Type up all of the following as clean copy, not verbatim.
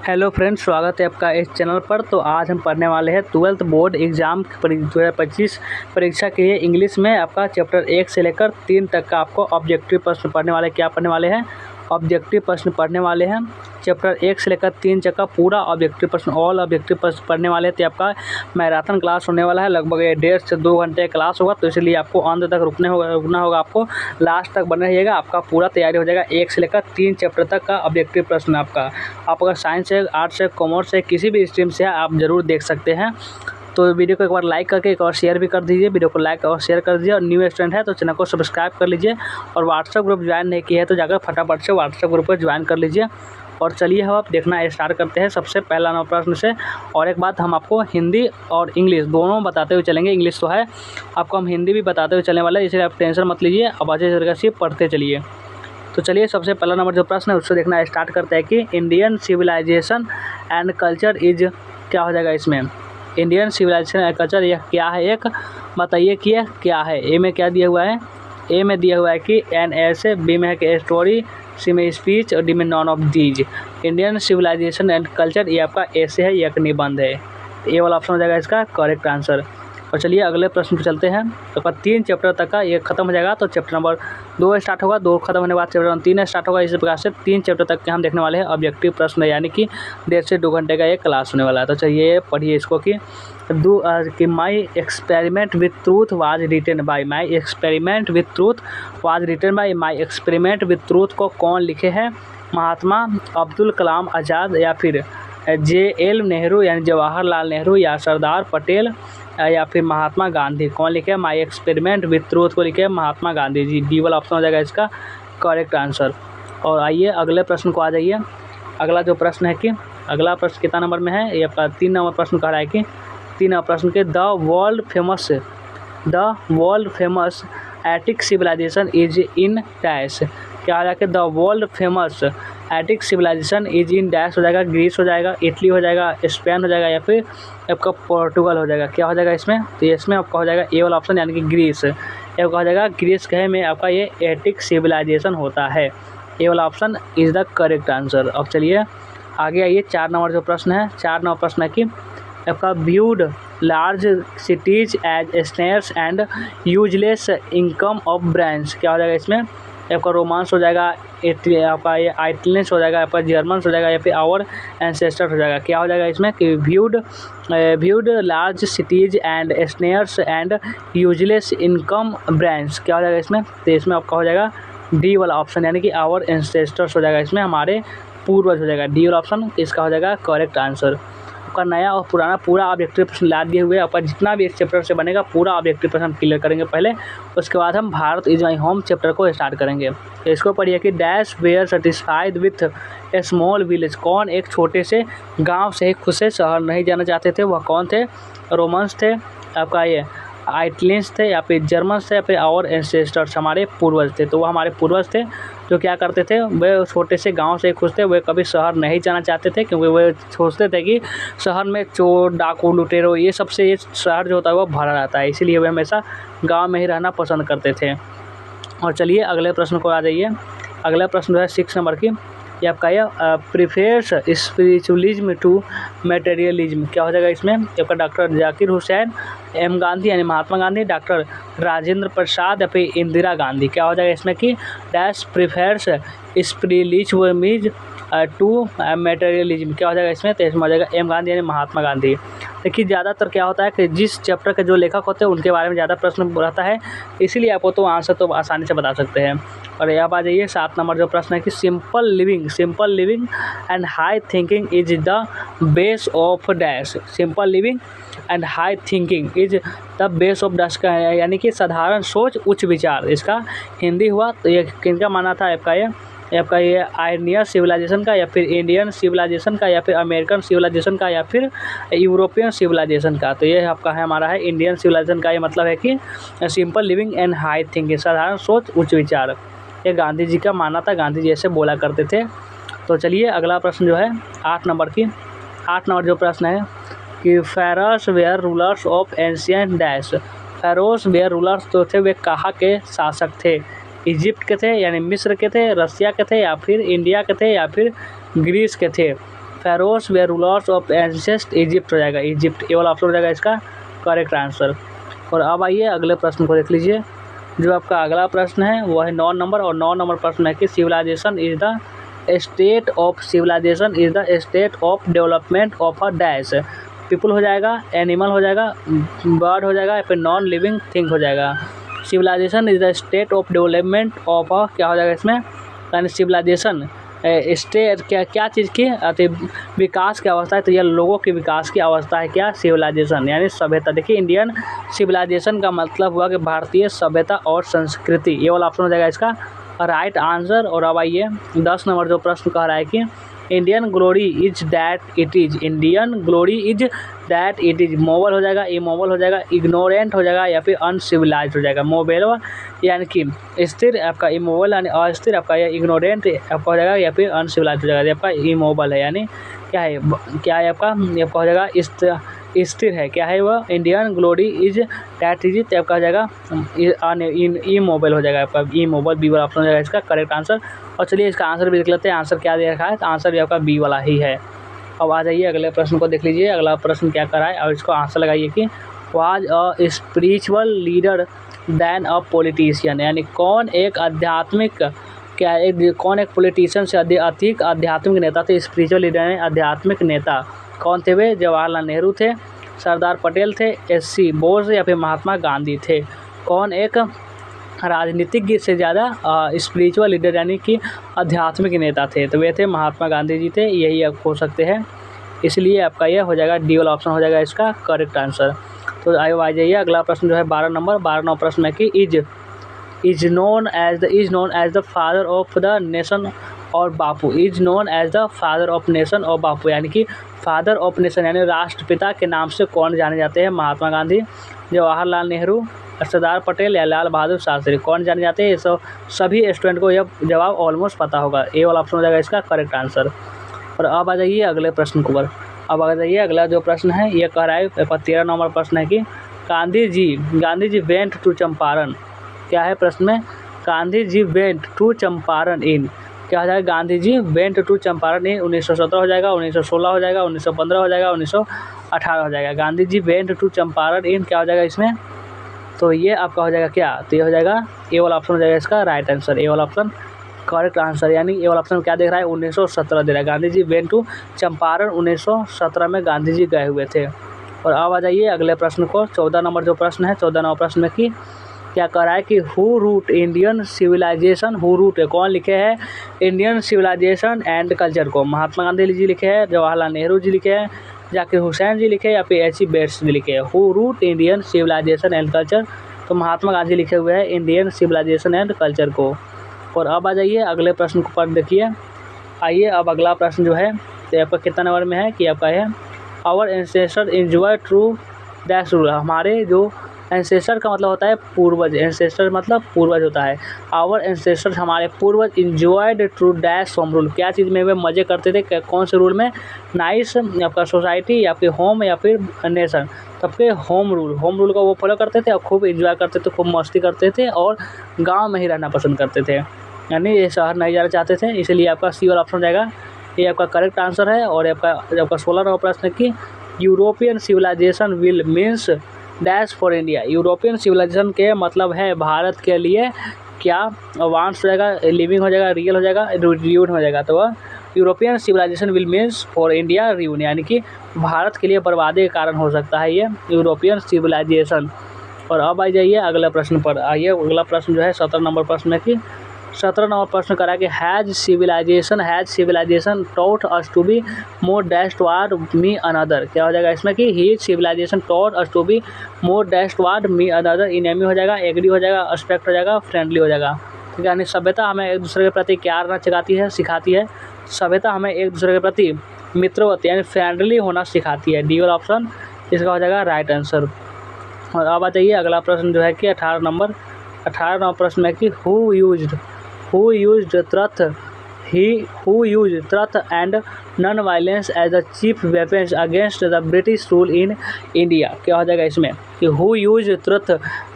Hello friends, स्वागत है आपका इस चैनल पर। तो आज हम पढ़ने वाले हैं 12th बोर्ड एग्ज़ाम 2025 परीक्षा के लिए इंग्लिश में आपका चैप्टर 1 से लेकर 3 तक का आपको ऑब्जेक्टिव प्रश्न पढ़ने वाले क्या पढ़ने वाले हैं ऑब्जेक्टिव प्रश्न पढ़ने वाले हैं। चैप्टर 1 से लेकर 3 तक का पूरा ऑब्जेक्टिव प्रश्न ऑल ऑब्जेक्टिव प्रश्न पढ़ने वाले हैं। तो आपका मैराथन क्लास होने वाला है, लगभग 1.5 से 2 घंटे क्लास होगा। तो इसलिए आपको अंत तक रुकना होगा, आपको लास्ट तक बने रहिएगा। आपका पूरा तैयारी हो जाएगा 1 से लेकर 3 चैप्टर तक का ऑब्जेक्टिव प्रश्न आपका। आप अगर साइंस है, आर्ट्स है, कॉमर्स है, किसी भी स्ट्रीम से है, आप ज़रूर देख सकते हैं। तो वीडियो को एक बार लाइक करके एक और शेयर भी कर दीजिए। वीडियो को लाइक और शेयर कर दीजिए। और न्यू स्टूडेंट है तो चैनल को सब्सक्राइब कर लीजिए। और व्हाट्सएप ग्रुप ज्वाइन नहीं किया है तो जाकर फटाफट से व्हाट्सएप ग्रुप पर ज्वाइन कर लीजिए। और चलिए हम आप देखना स्टार्ट करते हैं सबसे पहला नंबर प्रश्न से। और एक बात, हम आपको हिंदी और इंग्लिश दोनों बताते हुए चलेंगे। इंग्लिश तो है, आपको हम हिंदी भी बताते हुए चलने वाले हैं, इसलिए आप टेंशन मत लीजिए। अब अच्छे तरीके से पढ़ते चलिए। तो चलिए सबसे पहला नंबर जो प्रश्न है उससे देखना स्टार्ट करते हैं कि Indian civilisation and culture is, क्या हो जाएगा इसमें। इंडियन सिविलाइजेशन एंड कल्चर यह क्या है, एक बताइए कि यह क्या है। ए में क्या दिया हुआ है, ए में दिया हुआ है कि एन ऐसे, बी में है कि स्टोरी, सी में स्पीच और डी में none of these. Indian civilisation and culture ये आपका ऐसे है, ये एक निबंध है। ये वाला ऑप्शन हो जाएगा इसका करेक्ट आंसर। और चलिए अगले प्रश्न पर चलते हैं। तो 3 चैप्टर तक का ये खत्म हो जाएगा। तो चैप्टर नंबर 2 स्टार्ट होगा, 2 खत्म होने के बाद चैप्टर नंबर 3 स्टार्ट होगा। इसी प्रकार से 3 चैप्टर तक के हम देखने वाले हैं ऑब्जेक्टिव प्रश्न, यानी कि 1.5 से 2 घंटे का ये क्लास होने वाला है। तो चलिए पढ़िए इसको कि my experiment with truth was written by, my experiment with truth was written by, my experiment with truth को कौन लिखे हैं, महात्मा अब्दुल कलाम आज़ाद या फिर JL नेहरू यानी जवाहरलाल नेहरू या सरदार पटेल या फिर महात्मा गांधी। कौन लिखे, माई एक्सपेरिमेंट विथ ट्रूथ को लिखे महात्मा गांधी जी। डी वाला ऑप्शन हो जाएगा इसका करेक्ट आंसर। और आइए अगले प्रश्न को आ जाइए। अगला जो प्रश्न है कि अगला प्रश्न कितना नंबर में है, ये आपका 3 नंबर प्रश्न कह रहा है कि 3 नंबर प्रश्न के the world famous Attic civilisation is in dash. क्या हो जाएगा, the world famous Attic civilisation is in dash हो जाएगा, ग्रीस हो जाएगा, इटली हो जाएगा, स्पेन हो जाएगा या फिर आपका पोर्टुगल हो जाएगा। क्या हो जाएगा इसमें, तो इसमें आपका हो जाएगा ए वाला ऑप्शन यानी कि ग्रीस। ये आपका हो जाएगा ग्रीस कहे में आपका ये एटिक सिविलाइजेशन होता है। ए वाला option is the correct answer. अब चलिए आगे आइए। 4 नंबर जो प्रश्न है, 4 नंबर प्रश्न है कि आपका viewed large cities as snares and useless income of branch. क्या हो जाएगा इसमें, आपका रोमांस हो जाएगा, आपका ये आइटलेंस हो जाएगा, आपका जर्मन्स हो जाएगा या फिर आवर एंसेस्टर हो जाएगा। क्या हो जाएगा इसमें कि viewed large cities and snares and useless income branch. क्या हो जाएगा इसमें, तो इसमें आपका हो जाएगा डी वाला ऑप्शन यानी कि आवर एंसेस्टर्स हो जाएगा, इसमें हमारे पूर्वज हो जाएगा। डी वाला ऑप्शन इसका हो जाएगा करेक्ट आंसर। आपका नया और पुराना पूरा ऑब्जेक्टिव प्रश्न ला दिए हुए, आपका जितना भी इस चैप्टर से बनेगा पूरा ऑब्जेक्टिव प्रश्न हम क्लियर करेंगे पहले। उसके बाद हम Bharat is my home chapter को स्टार्ट करेंगे। तो इसको पढ़िए कि dash were satisfied with a small village. कौन एक छोटे से गांव से ही खुश से शहर नहीं जाना चाहते थे, वह कौन थे। रोमन्स थे, आपका ये आइटलेंस थे या फिर जर्मन्स थे या फिर और एंसेस्टर्स हमारे पूर्वज थे। तो वो हमारे पूर्वज थे जो क्या करते थे, वे छोटे से गांव से खुश थे, वे कभी शहर नहीं जाना चाहते थे क्योंकि वे सोचते थे कि शहर में चोर डाकू लुटेरों ये सबसे ये शहर जो होता है वो भरा रहता है, इसीलिए वे हमेशा गाँव में ही रहना पसंद करते थे। और चलिए अगले प्रश्न को आ जाइए। अगला प्रश्न जो है 6 नंबर की, ये आपका यह प्रीफेयर्स स्पिरिचुअलिज्म टू मटेरियलिज्म। क्या हो जाएगा इसमें, आपका डॉक्टर जाकिर हुसैन, एम गांधी यानी महात्मा गांधी, डॉक्टर राजेंद्र प्रसाद या फिर इंदिरा गांधी। क्या हो जाएगा इसमें कि डैश प्रीफेयर्स स्पिरिचुअलिज्म टू मटेरियलिज्म। क्या हो जाएगा इसमें, तो इसमें हो जाएगा एम गांधी यानी महात्मा गांधी। देखिए ज़्यादातर क्या होता है कि जिस चैप्टर के जो लेखक होते हैं उनके बारे में ज़्यादा प्रश्न रहता है, इसीलिए आपको तो आंसर तो आसानी से बता सकते हैं। और यहाँ आ जाइए 7 नंबर जो प्रश्न है कि simple living and high thinking is the base of dash. Simple living and high thinking is the base of dash का है, यानी कि साधारण सोच उच्च विचार। इसका हिंदी हुआ तो ये किनका माना था, आपका ये आर्यन सिविलाइजेशन का या फिर इंडियन सिविलाइजेशन का या फिर अमेरिकन सिविलाइजेशन का या फिर यूरोपियन सिविलाइजेशन का। तो ये आपका है हमारा है इंडियन सिविलाइजेशन का। ये मतलब है कि simple living and high thinking, साधारण सोच उच्च विचार, ये गांधी जी का माना था, गांधी जी ऐसे बोला करते थे। तो चलिए अगला प्रश्न जो है 8 नंबर जो प्रश्न है कि Pharaohs were rulers of ancient dash. Pharaohs were rulers जो थे वे कहाँ के शासक थे, इजिप्ट के थे यानी मिस्र के थे, रसिया के थे या फिर इंडिया के थे या फिर ग्रीस के थे। Pharaohs were rulers of ancient Egypt हो जाएगा, इजिप्ट। ये वाला ऑप्शन हो जाएगा इसका करेक्ट आंसर। और अब आइए अगले प्रश्न को देख लीजिए। जो आपका अगला प्रश्न है वो है 9 नंबर, और 9 नंबर प्रश्न है कि civilisation is the state of civilisation is the state of development of a dash. People हो जाएगा, एनिमल हो जाएगा, बर्ड हो जाएगा, या फिर नॉन लिविंग थिंग हो जाएगा। Civilisation is the state of development of a, क्या हो जाएगा इसमें, यानी सिविलाइजेशन स्टेट क्या चीज़ की अति विकास की अवस्था है, तो यह लोगों के विकास की अवस्था है क्या, सिविलाइजेशन यानी सभ्यता। देखिए इंडियन सिविलाइजेशन का मतलब हुआ कि भारतीय सभ्यता और संस्कृति। ये वाला ऑप्शन हो जाएगा इसका राइट आंसर। और अब आइए 10 नंबर जो प्रश्न कह रहा है कि Indian glory is that it is, Indian glory is that it is. Movable हो जाएगा, इमोबल हो जाएगा, इग्नोरेंट हो जाएगा, या फिर अनसिविलाइज्ड हो जाएगा। मोबल यानी कि स्थिर, आपका इमोबल यानी अस्थिर, आपका यह इग्नोरेंट आपका हो जाएगा, या फिर अनसिविलाइज्ड हो जाएगा। आपका इमोबल है यानी क्या है आपका हो जाएगा स्थिर है, क्या है वह, Indian glory is that is आपका हो जाएगा इमोबल हो जाएगा, आपका इमोबल। बी वाला ऑप्शन हो जाएगा इसका करेक्ट आंसर। और चलिए इसका आंसर भी देख लेते हैं, आंसर क्या दे रखा है, तो आंसर भी आपका बी वाला ही है। अब आ जाइए अगले प्रश्न को देख लीजिए। अगला प्रश्न क्या कर रहा है और इसको आंसर लगाइए कि was a spiritual leader then a politician, यानी कौन एक आध्यात्मिक कौन एक पॉलिटिशियन से अधिक आध्यात्मिक नेता थे। स्पिरिचुअल लीडर यानी आध्यात्मिक नेता कौन थे वे, जवाहरलाल नेहरू थे, सरदार पटेल थे, एस.सी. बोस या फिर महात्मा गांधी थे। कौन एक राजनीतिज्ञ से ज़्यादा स्पिरिचुअल लीडर यानी कि आध्यात्मिक नेता थे, तो वे थे महात्मा गांधी जी थे। यही आप हो सकते हैं, इसलिए आपका यह हो जाएगा डी वाला ऑप्शन हो जाएगा इसका करेक्ट आंसर। तो आइए आ जाइए अगला प्रश्न जो है 12 नंबर। 12 नंबर प्रश्न है कि is known as the father of the nation और Bapu. Is known as the father of nation और बापू, यानी कि फादर ऑफ नेशन यानी राष्ट्रपिता के नाम से कौन जाने जाते हैं, महात्मा गांधी, जवाहरलाल नेहरू, सरदार पटेल या लाल बहादुर शास्त्री। कौन जाने जाते हैं, ये सभी स्टूडेंट को यह जवाब ऑलमोस्ट पता होगा। ए वाला ऑप्शन हो जाएगा इसका करेक्ट आंसर। और अब आ जाइए अगले प्रश्न के ऊपर। अब आ जाइए अगला जो प्रश्न है ये कह रहा है 13 नंबर प्रश्न है कि गांधी जी वेंट टू चंपारण। क्या है प्रश्न में, गांधी जी वेंट टू चंपारण इन, क्या हो जाएगा, गांधी जी वेंट टू चंपारण इन 1917 हो जाएगा, 1916 हो जाएगा, 1915 हो जाएगा, 1918 हो जाएगा। गांधी जी वेंट टू चंपारण इन क्या हो जाएगा इसमें, तो ये आपका हो जाएगा क्या, तो ये हो जाएगा ए वाला ऑप्शन हो जाएगा इसका राइट आंसर। ए वाला ऑप्शन करेक्ट आंसर, यानी ए वाला ऑप्शन क्या देख रहा है 1917 दे रहा है। गांधी जी वेंट टू चंपारण 1917 में गांधी जी गए हुए थे। और अब आ जाइए अगले प्रश्न को 14 नंबर जो प्रश्न है 14 नंबर प्रश्न में कि क्या कह रहा है कि who wrote Indian civilisation, who wrote है कौन लिखे हैं इंडियन सिविलाइजेशन एंड कल्चर को। महात्मा गांधी जी लिखे हैं, जवाहरलाल नेहरू जी लिखे हैं, जाकिर हुसैन जी लिखे या फिर एच.ई. बेट्स जी लिखे हैं। Who wrote Indian civilisation and culture, तो महात्मा गांधी लिखे हुए हैं इंडियन सिविलाइजेशन एंड कल्चर को। और अब आ जाइए अगले प्रश्न को पर देखिए। आइए अब अगला प्रश्न जो है तो आपका कितना नंबर में है कि आपका है our ancestor enjoy true dash rule. हमारे जो एंसेस्टर का मतलब होता है पूर्वज, एंसेस्टर मतलब पूर्वज होता है। आवर एंसेस्टर हमारे पूर्वज enjoyed true dash home rule, क्या चीज़ में वे मज़े करते थे, कौन से रूल में, नाइस आपका सोसाइटी या फिर होम या फिर नेशन। सबके होम रूल का वो फॉलो करते थे और खूब एंजॉय करते थे, खूब मस्ती करते थे और गांव में ही रहना पसंद करते थे, यानी ये शहर नहीं जाना चाहते थे। इसलिए आपका सी वाला ऑप्शन हो जाएगा, ये आपका करेक्ट आंसर है। और आपका 16 नंबर प्रश्न है कि European civilisation will means dash for India. European civilisation के मतलब है भारत के लिए क्या, वांट्स हो जाएगा, लिविंग हो जाएगा, रियल हो जाएगा, रियून हो जाएगा। तो वह European civilisation will means for India ruin, यानी कि भारत के लिए बर्बादी का कारण हो सकता है ये यूरोपियन सिविलाइजेशन। और अब आ जाइए अगला प्रश्न पर। आइए अगला प्रश्न जो है 17 नंबर प्रश्न है कि 17 नंबर प्रश्न करा कि has civilization taught us to be more dash toward me another. क्या हो जाएगा इसमें कि ही civilization taught us to be more dash toward me another. Enemy हो जाएगा, एग्री हो जाएगा, एस्पेक्ट हो जाएगा, फ्रेंडली हो जाएगा। ठीक है, यानी सभ्यता हमें एक दूसरे के प्रति क्या रहना सिखाती है। सभ्यता हमें एक दूसरे के प्रति मित्रवत यानी फ्रेंडली होना सिखाती है। डी वाला ऑप्शन इसका हो जाएगा राइट आंसर। और अब आ जाइए अगला प्रश्न जो है कि 18 नंबर प्रश्न है कि who used truth and non violence as the chief weapons against the British rule in India. क्या हो जाएगा इसमें कि who used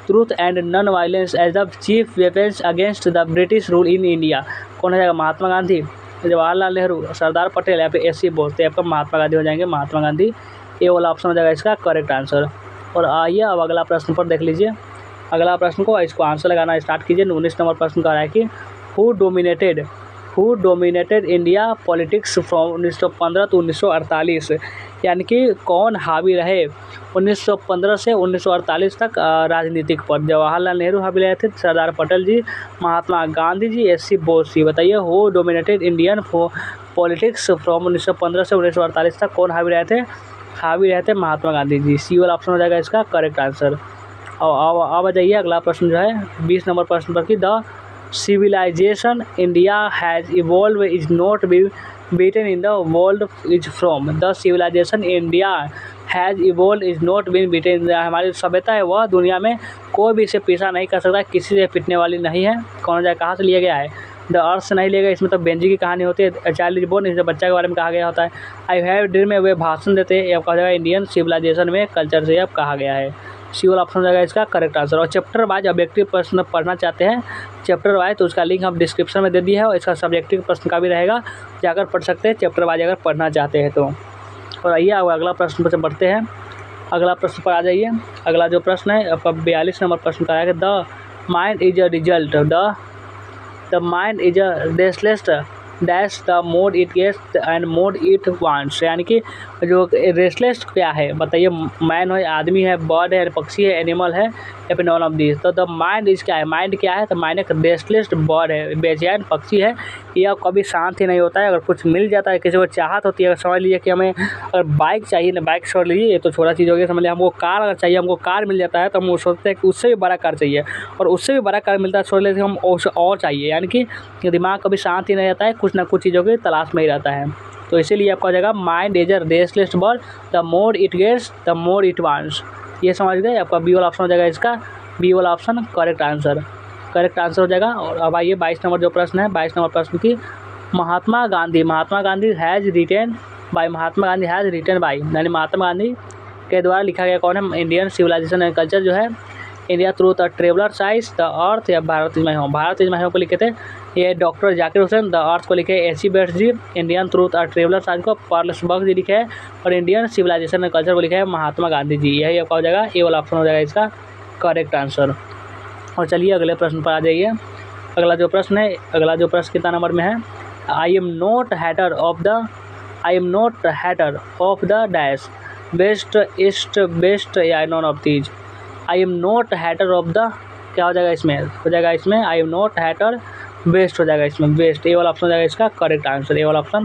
truth and non violence as the chief weapons against the British rule in India. कौन हो जाएगा, महात्मा गांधी, जवाहरलाल नेहरू, सरदार पटेल या फिर एस.सी. बोस, तो आपका महात्मा गांधी हो जाएंगे, महात्मा गांधी। ये वाला ऑप्शन हो जाएगा इसका करेक्ट आंसर। और आइए अब अगला प्रश्न पर देख लीजिए। अगला प्रश्न को इसको आंसर लगाना स्टार्ट कीजिए। 19 नंबर प्रश्न का रहा है कि who dominated India politics from 1915 to 1948, यानी कि कौन हावी रहे 1915 से 1948 तक राजनीतिक पर। जवाहरलाल नेहरू हावी रहे थे, सरदार पटेल जी, महात्मा गांधी जी, एस.सी. बोस जी। बताइए who dominated Indian politics from 1915 से 1948 तक कौन हावी रहे थे? हावी रहे थे महात्मा गांधी जी। सी वाला ऑप्शन हो जाएगा इसका करेक्ट आंसर। और अब जाइए अगला प्रश्न जो है 20 नंबर प्रश्न पर कि the civilization India has evolved is not beaten in the world is from। The civilization India has evolved is not been beaten। हमारी सभ्यता है वह दुनिया में कोई भी इसे पीछा नहीं कर सकता, किसी से पिटने वाली नहीं है। कौन जाए कहाँ से लिया गया है? द अर्थ से नहीं लिया गया। इसमें तो बेंजी की कहानी होती है, चाइल्ड इज बोर्न, इसमें बच्चा के बारे में कहा गया होता है। आई हैव ड्रीम में वे भाषण देते हैं, अब कहा जाएगा इंडियन सिविलाइजेशन में कल्चर से अब कहा गया है। सी वाला ऑप्शन हो जाएगा इसका करेक्ट आंसर। और चैप्टर वाइज ऑब्जेक्टिव प्रश्न पढ़ना चाहते हैं चैप्टर वाइज, तो उसका लिंक हम डिस्क्रिप्शन में दे दिया है, और इसका सब्जेक्टिव प्रश्न का भी रहेगा, जाकर पढ़ सकते हैं चैप्टर वाइज अगर पढ़ना चाहते हैं तो। और आइए अब अगला प्रश्न पर बढ़ते हैं। अगला प्रश्न पर आ जाइए। अगला जो प्रश्न है आपका 42 नंबर प्रश्न का है, the mind is a result, the mind is a restless dash the more it gets and more it wants. यानी कि जो रेस्टलेस क्या है बताइए? मैन है, आदमी है, बर्ड है, पक्षी है, एनिमल है, या फिर नॉन ऑफ दिस। तो द माइंड इज क्या है? माइंड क्या है? तो माइंड एक रेस्टलेस बर्ड है, बेचैन पक्षी है। यह कभी शांत ही नहीं होता है। अगर कुछ मिल जाता है, किसी को चाहत होती है, अगर समझ लीजिए कि हमें अगर बाइक चाहिए ना, बाइक छोड़ लीजिए, ये तो छोटा चीज़ हो गया, समझ लीजिए हमको कार अगर चाहिए, हमको कार मिल जाता है तो हम सोचते हैं कि उससे भी बड़ा कार चाहिए, और उससे भी बड़ा कार मिलता है सोच लेते हैं हम उससे और चाहिए। यानी कि दिमाग कभी शांत ही नहीं रहता है, कुछ ना कुछ चीज़ों की तलाश में ही रहता है। तो इसीलिए आपका हो जाएगा mind is a restless bird, the more it gets the more it wants. ये समझ गए? आपका बी वाला ऑप्शन हो जाएगा इसका, बी वाला ऑप्शन करेक्ट आंसर हो जाएगा। और अब आइए 22 नंबर जो प्रश्न है, 22 नंबर प्रश्न की Mahatma Gandhi has written by, Mahatma Gandhi has written by, यानी महात्मा गांधी के द्वारा लिखा गया कौन है? इंडियन सिविलाइजेशन एंड कल्चर जो है, India through the traveller's eyes, the earth, या Bharat is my home. Bharat is my home को लिखे थे ये doctor Zakir Hussain, the earth को लिखे AC Bates ji, Indian through the traveller's eyes को पर्लसबर्ग जी लिखे है, और इंडियन सिविलाइजेशन एंड कल्चर को लिखा है महात्मा गांधी जी। यही आपका हो जाएगा, ए वाला ऑप्शन हो जाएगा इसका करेक्ट आंसर। और चलिए अगले प्रश्न पर आ जाइए। अगला जो प्रश्न कितना नंबर में है? I am not hater of the dash, west, east, west, या none of these. I am not hater of the, क्या हो जाएगा इसमें? हो जाएगा इसमें I am not hater, west हो जाएगा इसमें, बेस्ट। ए वाला ऑप्शन हो जाएगा इसका करेक्ट आंसर, ए वाला ऑप्शन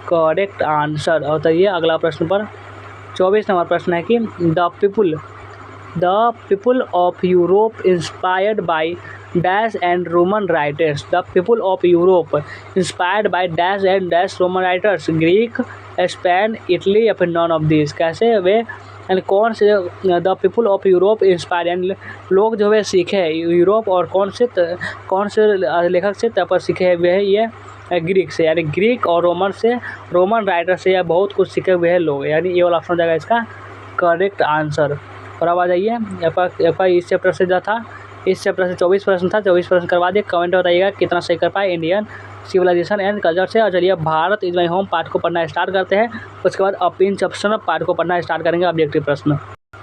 करेक्ट आंसर। और तो ये अगला प्रश्न पर 24 नंबर प्रश्न है कि the people of Europe inspired by dash and Roman writers. The people of Europe inspired by dash and dash Roman writers, Greek, Spain, Italy, या फिर नॉन ऑफ दिस। कैसे वे, यानी कौन से the people of Europe inspire, यानी लोग जो है सीखे हैं यूरोप, और कौन से लेखक से तब पर सीखे हुए हैं? ये ग्रीक से, यानी ग्रीक और रोमन राइटर से या बहुत कुछ सीखे हुए हैं लोग, यानी ये वाला ऑप्शन हो जाएगा इसका करेक्ट आंसर। और अब आ जाइए आपका इस चैप्टर से जो था, इस चैप्टर से 24 प्रश्न था, 24 प्रश्न करवा दिए। कमेंट बताइएगा कितना सही कर पाए इंडियन सिविलाइजेशन एंड कल्चर से। और चलिए Bharat is my home part को पढ़ना स्टार्ट करते हैं, उसके बाद अपीन चैप्टर पार्ट को पढ़ना स्टार्ट करेंगे, ऑब्जेक्टिव प्रश्न।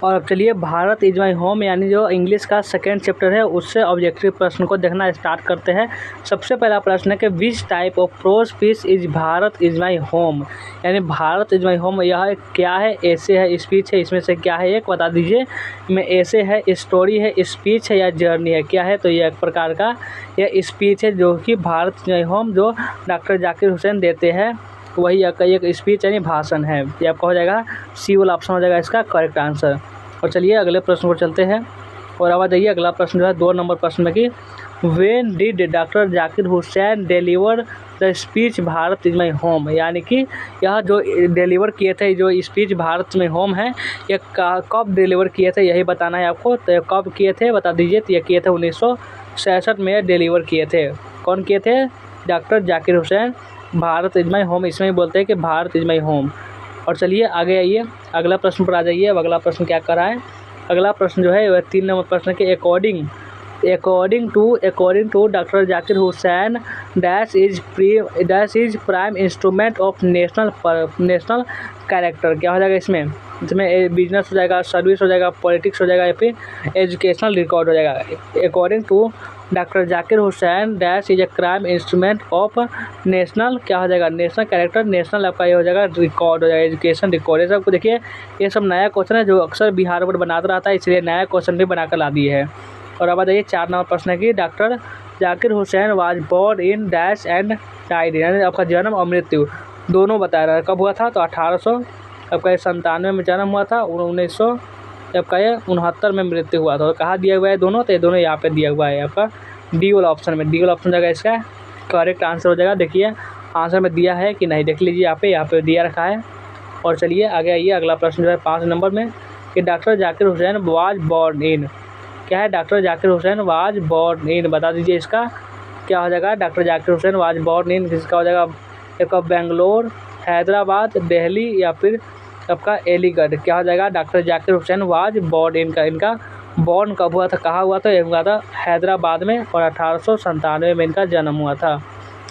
और अब चलिए भारत इज माई होम यानी जो इंग्लिश का सेकेंड चैप्टर है उससे ऑब्जेक्टिव प्रश्न को देखना स्टार्ट करते हैं। सबसे पहला प्रश्न है कि which type of prose piece is Bharat is my home, यानी भारत इज माई होम यह क्या है? ऐसे है, स्पीच है, इसमें से क्या है एक बता दीजिए। में ऐसे है, स्टोरी है, स्पीच है, या जर्नी है? क्या है? तो ये एक प्रकार का यह स्पीच है जो कि भारत इज माई होम जो डॉक्टर जाकिर हुसैन देते हैं, वही एक स्पीच यानी भाषण है। ये आपका हो जाएगा सी वाला ऑप्शन हो जाएगा इसका करेक्ट आंसर। और चलिए अगले प्रश्न पर चलते हैं। और अब आ जाइए अगला प्रश्न जो है 2 नंबर प्रश्न में कि when did doctor Zakir Hussain deliver the speech Bharat is my home, यानी कि यह जो डिलीवर किए थे जो स्पीच भारत में होम है ये कब डिलीवर किए थे यही बताना है आपको। तो कब किए थे बता दीजिए। तो ये किए थे 1966 में डिलीवर किए थे। कौन किए थे? Doctor Zakir Hussain. Bharat is my home इसमें ही बोलते हैं कि भारत इज माई होम। और चलिए आगे आइए अगला प्रश्न पर आ जाइए। अब अगला प्रश्न क्या कर रहा है? अगला प्रश्न जो है वह 3 नंबर प्रश्न के according to doctor Zakir Hussain dash is prime instrument of national character. क्या हो जाएगा इसमें बिजनेस हो जाएगा, सर्विस हो जाएगा, पॉलिटिक्स हो जाएगा या फिर एजुकेशनल रिकॉर्ड हो जाएगा। According to doctor Zakir Hussain dash is a crime instrument of national, क्या हो जाएगा नेशनल कैरेक्टर, नेशनल आपका ये हो जाएगा रिकॉर्ड हो जाएगा, एजुकेशन रिकॉर्ड। ये सबको देखिए ये सब नया क्वेश्चन है जो अक्सर बिहार बोर्ड बनाता रहता है, इसलिए नया क्वेश्चन भी बनाकर ला दिए है। और अब बताइए 4 नंबर प्रश्न है कि doctor Zakir Hussain was born in dash and died, यानी आपका जन्म और मृत्यु दोनों बताया रहा है। कब हुआ था तो 1897 में जन्म हुआ था, 1900 आपका ये 69 में मृत्यु हुआ था। और कहाँ दिया हुआ है दोनों, तो ये दोनों यहाँ पे दिया हुआ है आपका डी वाला ऑप्शन में। डी वाला ऑप्शन जाएगा इसका करेक्ट आंसर हो जाएगा। देखिए आंसर में दिया है कि नहीं, देख लीजिए यहाँ पे दिया रखा है। और चलिए आगे आइए, अगला प्रश्न जो है 5 नंबर में कि doctor Zakir Hussain was born in, क्या है doctor Zakir Hussain was born in, बता दीजिए इसका क्या हो जाएगा। Doctor Zakir Hussain was born in किसका हो जाएगा, आपका बेंगलोर, हैदराबाद, दिल्ली या फिर आपका अलीगढ़। क्या हो जाएगा doctor Zakir Hussain was born इनका बॉर्न कब हुआ था, कहाँ हुआ था, ये हुआ था हैदराबाद में और 1897 में इनका जन्म हुआ था।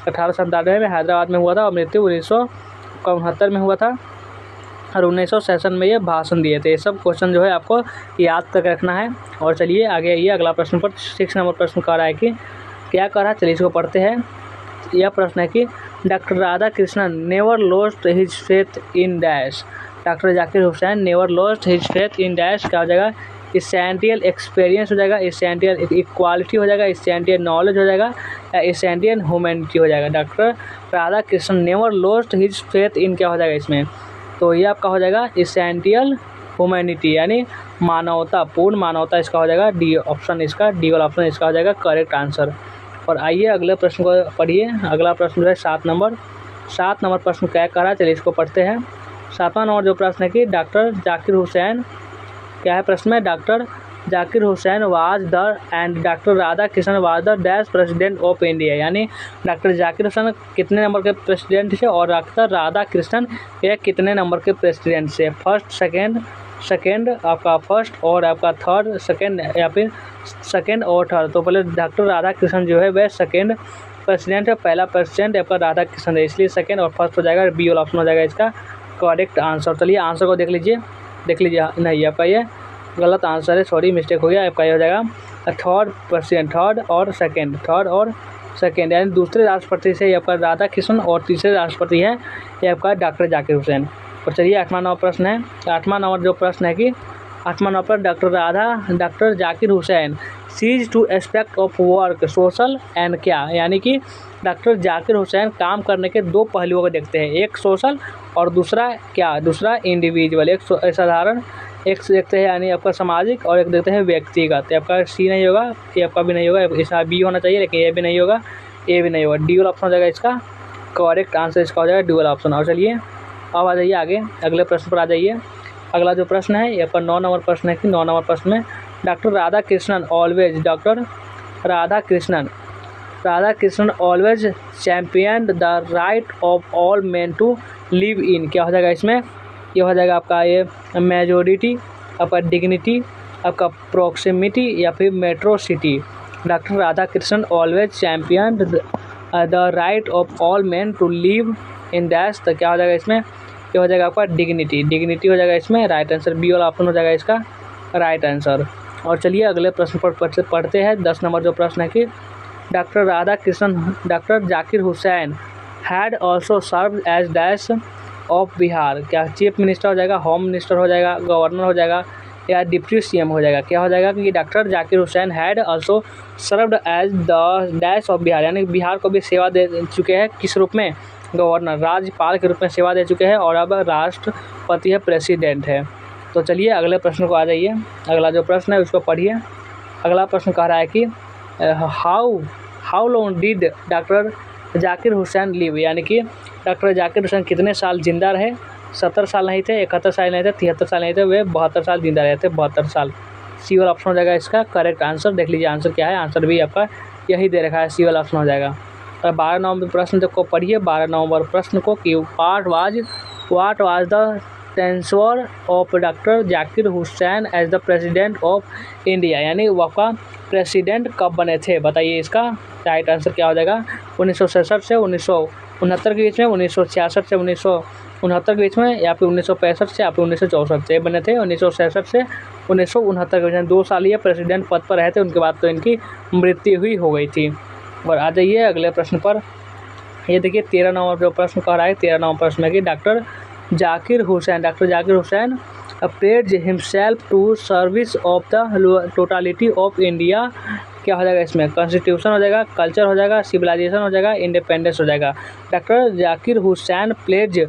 1897 में हैदराबाद में हुआ था और मृत्यु 1969 में हुआ था और 1967 में ये भाषण दिए थे। ये सब क्वेश्चन जो है आपको याद तक रखना है। और चलिए आगे आइए, अगला प्रश्न पर 6 नंबर प्रश्न कह रहा है कि क्या कह रहा है, चलिए इसको पढ़ते हैं। यह प्रश्न है कि doctor Radha Krishnan never lost his faith in dash, doctor Zakir Hussain never lost his faith in dash. क्या हो जाएगा, इसेंशियल एक्सपीरियंस हो जाएगा, इसेंशियल इक्वालिटी हो जाएगा, इसेंशियल नॉलेज हो जाएगा या इसेंशियल ह्यूमैनिटी हो जाएगा। Doctor Radha Krishnan never lost his faith in, क्या हो जाएगा इसमें, तो ये आपका हो जाएगा इसेंशियल ह्यूमैनिटी यानी मानवता, पूर्ण मानवता इसका हो जाएगा डी ऑप्शन, इसका डी वाला ऑप्शन इसका हो जाएगा करेक्ट आंसर। और आइए अगले प्रश्न को पढ़िए। अगला प्रश्न जो है 7 नंबर प्रश्न क्या कह रहा है, चलिए इसको पढ़ते हैं। 7वां नंबर जो प्रश्न है कि डॉक्टर जाकिर हुसैन, क्या है प्रश्न में, doctor Zakir Hussain was the end doctor Radha Krishnan was the dash president of India, यानी डॉक्टर जाकिर हुसैन कितने नंबर के प्रेसिडेंट थे और डॉक्टर राधा कृष्णन ये कितने नंबर के प्रेसिडेंट से, फर्स्ट सेकंड आपका फर्स्ट और आपका थर्ड सेकंड या फिर सेकंड और थर्ड। तो पहले डॉक्टर राधा कृष्णन जो है वह सेकंड प्रेसिडेंट है, पहला प्रेसिडेंट आपका राधा कृष्णन है, इसलिए सेकंड और फर्स्ट हो जाएगा, बी वाला ऑप्शन हो जाएगा इसका करेक्ट आंसर। चलिए आंसर को देख लीजिए नहीं आपका ये गलत आंसर है, सॉरी मिस्टेक हो गया, आपका ये हो जाएगा थर्ड प्रेसिडेंट, थर्ड और सेकंड यानी दूसरे राष्ट्रपति से आपका राधा कृष्णन और तीसरे राष्ट्रपति है ये आपका डॉक्टर जाकिर हुसैन। और चलिए 8वां नंबर प्रश्न है, 8वां नंबर जो प्रश्न है कि 8वां नंबर पर doctor Zakir Hussain sees to aspect of work social and क्या, यानी कि डॉक्टर जाकिर हुसैन काम करने के 2 पहलुओं को देखते हैं, एक सोशल और दूसरा क्या, दूसरा इंडिविजुअल, एक साधारण, एक देखते हैं यानी आपका सामाजिक और एक देखते हैं व्यक्तिगत। आपका सी नहीं होगा, ये आपका भी नहीं होगा, इसका बी होना चाहिए लेकिन ये भी नहीं होगा, ए भी नहीं होगा, डी वाला ऑप्शन हो जाएगा इसका करेक्ट आंसर, इसका हो जाएगा डी वाला ऑप्शन। और चलिए अब आ जाइए आगे अगले प्रश्न पर आ जाइए। अगला जो प्रश्न है ये आपका 9 नंबर प्रश्न है कि 9 नंबर प्रश्न में doctor Radha Krishnan always champion the right of all man to live in, क्या हो जाएगा इसमें, ये हो जाएगा आपका ये मेजोरिटी, आपका डिग्निटी, आपका प्रॉक्सिमिटी या फिर metro city. Doctor Radha Krishnan always champion the right of all man to live in dash, तो क्या हो जाएगा इसमें, ये हो जाएगा आपका डिग्निटी हो जाएगा इसमें राइट आंसर, बी वाला ऑप्शन हो जाएगा इसका राइट आंसर। और चलिए अगले प्रश्न पर पढ़ते हैं। 10 नंबर जो प्रश्न है कि doctor Zakir Hussain had also serve as dash of Bihar, क्या चीफ मिनिस्टर हो जाएगा, होम मिनिस्टर हो जाएगा, गवर्नर हो जाएगा या डिप्टी सीएम हो जाएगा। क्या हो जाएगा कि doctor Zakir Hussain had also served as the dash of Bihar, यानी बिहार को भी सेवा दे चुके हैं, किस रूप में, गवर्नर, राज्यपाल के रूप में सेवा दे चुके हैं और अब राष्ट्रपति है, प्रेसिडेंट है। तो चलिए अगले प्रश्न को आ जाइए। अगला जो प्रश्न है उसको पढ़िए। अगला प्रश्न कह रहा है कि how long did doctor Zakir Hussain live, यानी कि डॉक्टर जाकिर हुसैन कितने साल जिंदा रहे, 70 साल नहीं थे, 71 साल नहीं थे, 73 साल नहीं थे, वे 72 साल जिंदा रहे थे, 72 साल। सी वाला ऑप्शन हो जाएगा इसका करेक्ट आंसर। देख लीजिए आंसर क्या है, आंसर भी आपका यही दे रखा है, सी वाला ऑप्शन हो जाएगा। और 12 नंबर प्रश्न को पढ़िए, 12 नंबर प्रश्न को कि what was the transfer of doctor Zakir Hussain as the president of India, यानी वो आपका प्रेसिडेंट कब बने थे, बताइए इसका राइट आंसर क्या हो जाएगा। 1967 से 1969 के बीच में, 1966 से 1969 के बीच में, या फिर 1965 से या फिर 1964 से बने थे। 1967 से 1969 के बीच में 2 साल ये प्रेसिडेंट पद पर रहे थे, उनके बाद तो इनकी मृत्यु हुई हो गई थी। और आ जाइए अगले प्रश्न पर। ये देखिए 13 नंबर जो प्रश्न कह रहा है, 13 नंबर प्रश्न है कि doctor Zakir Hussain pledge himself to service of the totality of India, क्या हो जाएगा इसमें, कॉन्स्टिट्यूशन हो जाएगा, कल्चर हो जाएगा, सिविलाइजेशन हो जाएगा, इंडिपेंडेंस हो जाएगा। Doctor Zakir Hussain pledge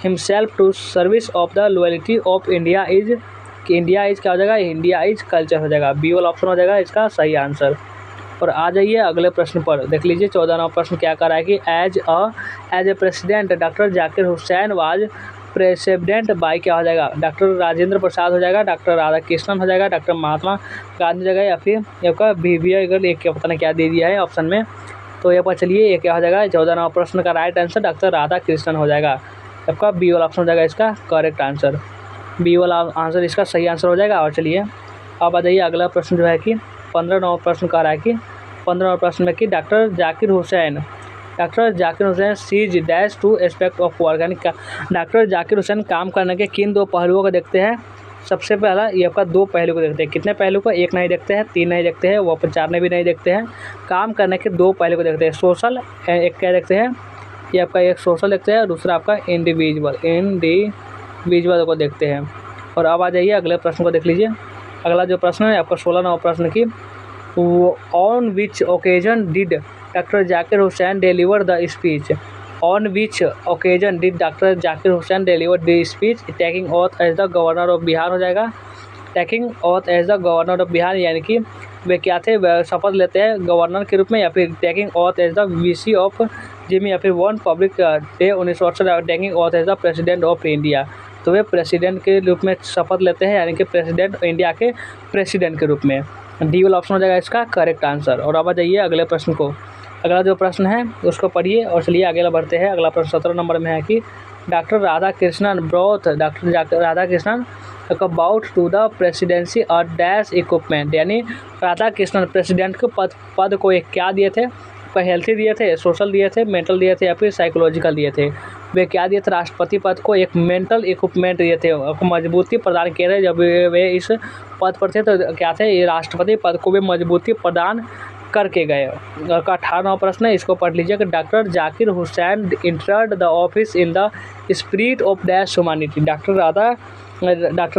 himself to service of the loyalty of India is क्या हो जाएगा, इंडिया इज कल्चर हो जाएगा। बी वाला ऑप्शन हो जाएगा इसका सही आंसर। और आ जाइए अगले प्रश्न पर। देख लीजिए 14 नंबर प्रश्न क्या कर रहा है कि as a president doctor Zakir Hussain was president by, क्या हो जाएगा, डॉक्टर राजेंद्र प्रसाद हो जाएगा, डॉक्टर राधा कृष्णन हो जाएगा, डॉक्टर महात्मा गांधी हो जाएगा, या फिर आपका एक क्या पता नहीं क्या दे दिया है ऑप्शन में, तो ये पता चलिए ये क्या हो जाएगा। 14 नंबर प्रश्न का right answer doctor Radha Krishnan हो जाएगा। आपका बी वाला ऑप्शन हो जाएगा इसका करेक्ट आंसर। बी वाला आंसर इसका सही आंसर हो जाएगा। और चलिए अब आ जाइए अगला प्रश्न जो है कि 15 नंबर प्रश्न कह रहा है कि 15 नंबर प्रश्न में कि doctor Zakir Hussain sees dash to aspect of work, यानी डॉक्टर जाकिर हुसैन काम करने के किन 2 पहलुओं को देखते हैं। सबसे पहला ये आपका 2 पहलू को देखते हैं। कितने पहलू को, 1 नहीं देखते हैं, 3 नहीं देखते हैं, वो 4 में भी नहीं देखते हैं। काम करने के 2 पहलू को देखते हैं। सोशल एक क्या देखते हैं, ये आपका एक सोशल देखते हैं, दूसरा आपका इंडिविजुअल को देखते हैं। और अब आ जाइए अगले प्रश्न को देख लीजिए। अगला जो प्रश्न है आपका 16 नंबर प्रश्न की, on which occasion did doctor Zakir Hussain deliver the speech, on which occasion did doctor Zakir Hussain deliver the speech taking oath as the governor of Bihar हो जाएगा। Taking oath as the governor of Bihar यानी कि वे क्या थे, शपथ लेते हैं गवर्नर के रूप में, या फिर taking oath as the VC of Jamia, या फिर one public day 1968 taking oath as the president of India, तो वे प्रेसिडेंट के रूप में शपथ लेते हैं, यानी कि प्रेसिडेंट इंडिया के प्रेसिडेंट के रूप में। डी वाला ऑप्शन हो जाएगा इसका करेक्ट आंसर। और अब आ जाइए अगले प्रश्न को। अगला जो प्रश्न है उसको पढ़िए और चलिए आगे बढ़ते हैं। अगला प्रश्न 17 नंबर में है कि doctor Radha Krishnan brought doctor Radha Krishnan about to the presidency और डैश इक्विपमेंट, यानी राधा कृष्णन प्रेसिडेंट के पद को एक क्या दिए थे, हेल्थी दिए थे, सोशल दिए थे, मेंटल दिए थे, या फिर साइकोलॉजिकल दिए थे। वे क्या दिए थे, राष्ट्रपति पद को एक मेंटल इक्विपमेंट दिए थे, मजबूती प्रदान किए थे। जब वे इस पद पर थे तो क्या थे, ये राष्ट्रपति पद को भी मजबूती प्रदान करके गए। और का 18वां प्रश्न है, इसको पढ़ लीजिए कि doctor Zakir Hussain entered the office in the spirit of dash humanity, doctor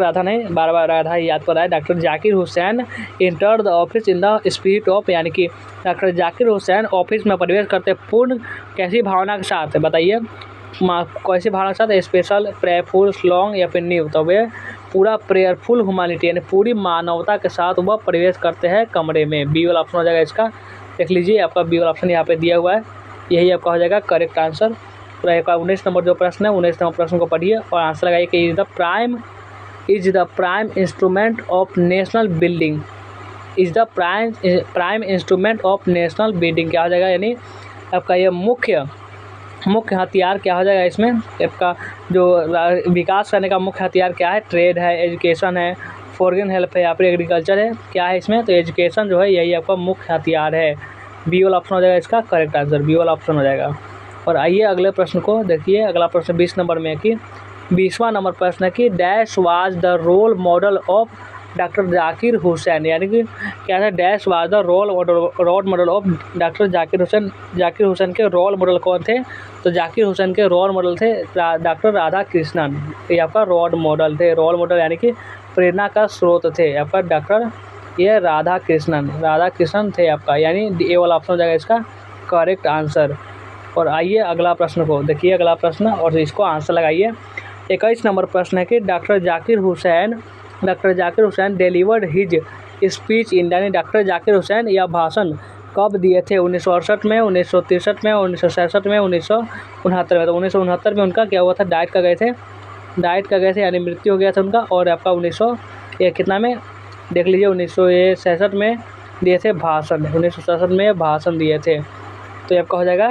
Radha नहीं, बार राधा याद कर रहा है, doctor Zakir Hussain enter the office in the spirit of, यानी कि डॉक्टर जाकिर हुसैन ऑफिस में प्रवेश करते पूर्ण कैसी भावना के साथ, बताइए कैसी भावना के साथ, स्पेशल, प्रेयरफुल, लॉन्ग या फिर न्यू, तो वे पूरा प्रेयरफुल ह्यूमैनिटी यानी पूरी मानवता के साथ वह प्रवेश करते हैं कमरे में। बी वाला ऑप्शन हो जाएगा इसका, देख लीजिए आपका बी वाला ऑप्शन यहाँ पे दिया हुआ है, यही आपका हो जाएगा करेक्ट आंसर। तो आपका 19 नंबर जो प्रश्न है 19 नंबर प्रश्न को पढ़िए और आंसर लगाइए कि is the prime instrument of national building, is the prime instrument of national building क्या हो जाएगा, यानी आपका ये मुख्य हथियार क्या हो जाएगा इसमें, आपका जो विकास करने का मुख्य हथियार क्या है, ट्रेड है, एजुकेशन है, फॉरेन हेल्प है या फिर एग्रीकल्चर है, क्या है इसमें, तो एजुकेशन जो है यही आपका मुख्य हथियार है। बी वाला ऑप्शन हो जाएगा इसका करेक्ट आंसर, बी वाला ऑप्शन हो जाएगा। और आइए अगले प्रश्न को देखिए। अगला प्रश्न 20 नंबर में है कि 20वां नंबर प्रश्न है कि dash was the role model of doctor Zakir Hussain, यानी कि क्या है, dash was the role model of doctor Zakir Hussain के रोल मॉडल कौन थे, तो जाकिर हुसैन के रोल मॉडल थे डॉक्टर राधा कृष्णन, ये आपका रोल मॉडल यानी कि प्रेरणा का स्रोत थे आपका डॉक्टर ये राधा कृष्णन थे आपका, यानी ए वाला ऑप्शन हो जाएगा इसका करेक्ट आंसर। और आइए अगला प्रश्न को देखिए, अगला प्रश्न और इसको आंसर लगाइए। 21 नंबर प्रश्न है कि doctor Zakir Hussain delivered his speech in, यानी डॉक्टर जाकिर हुसैन यह भाषण कब दिए थे, 1968 में, 1963 में, 1966 में, 1969 में। तो 1969 में उनका क्या हुआ था, डाइट कर गए थे यानी मृत्यु हो गया था उनका। और आपका 1900 कितना में देख लीजिए 1966 में दिए थे भाषण, 1967 में भाषण दिए थे। तो ये आपका हो जाएगा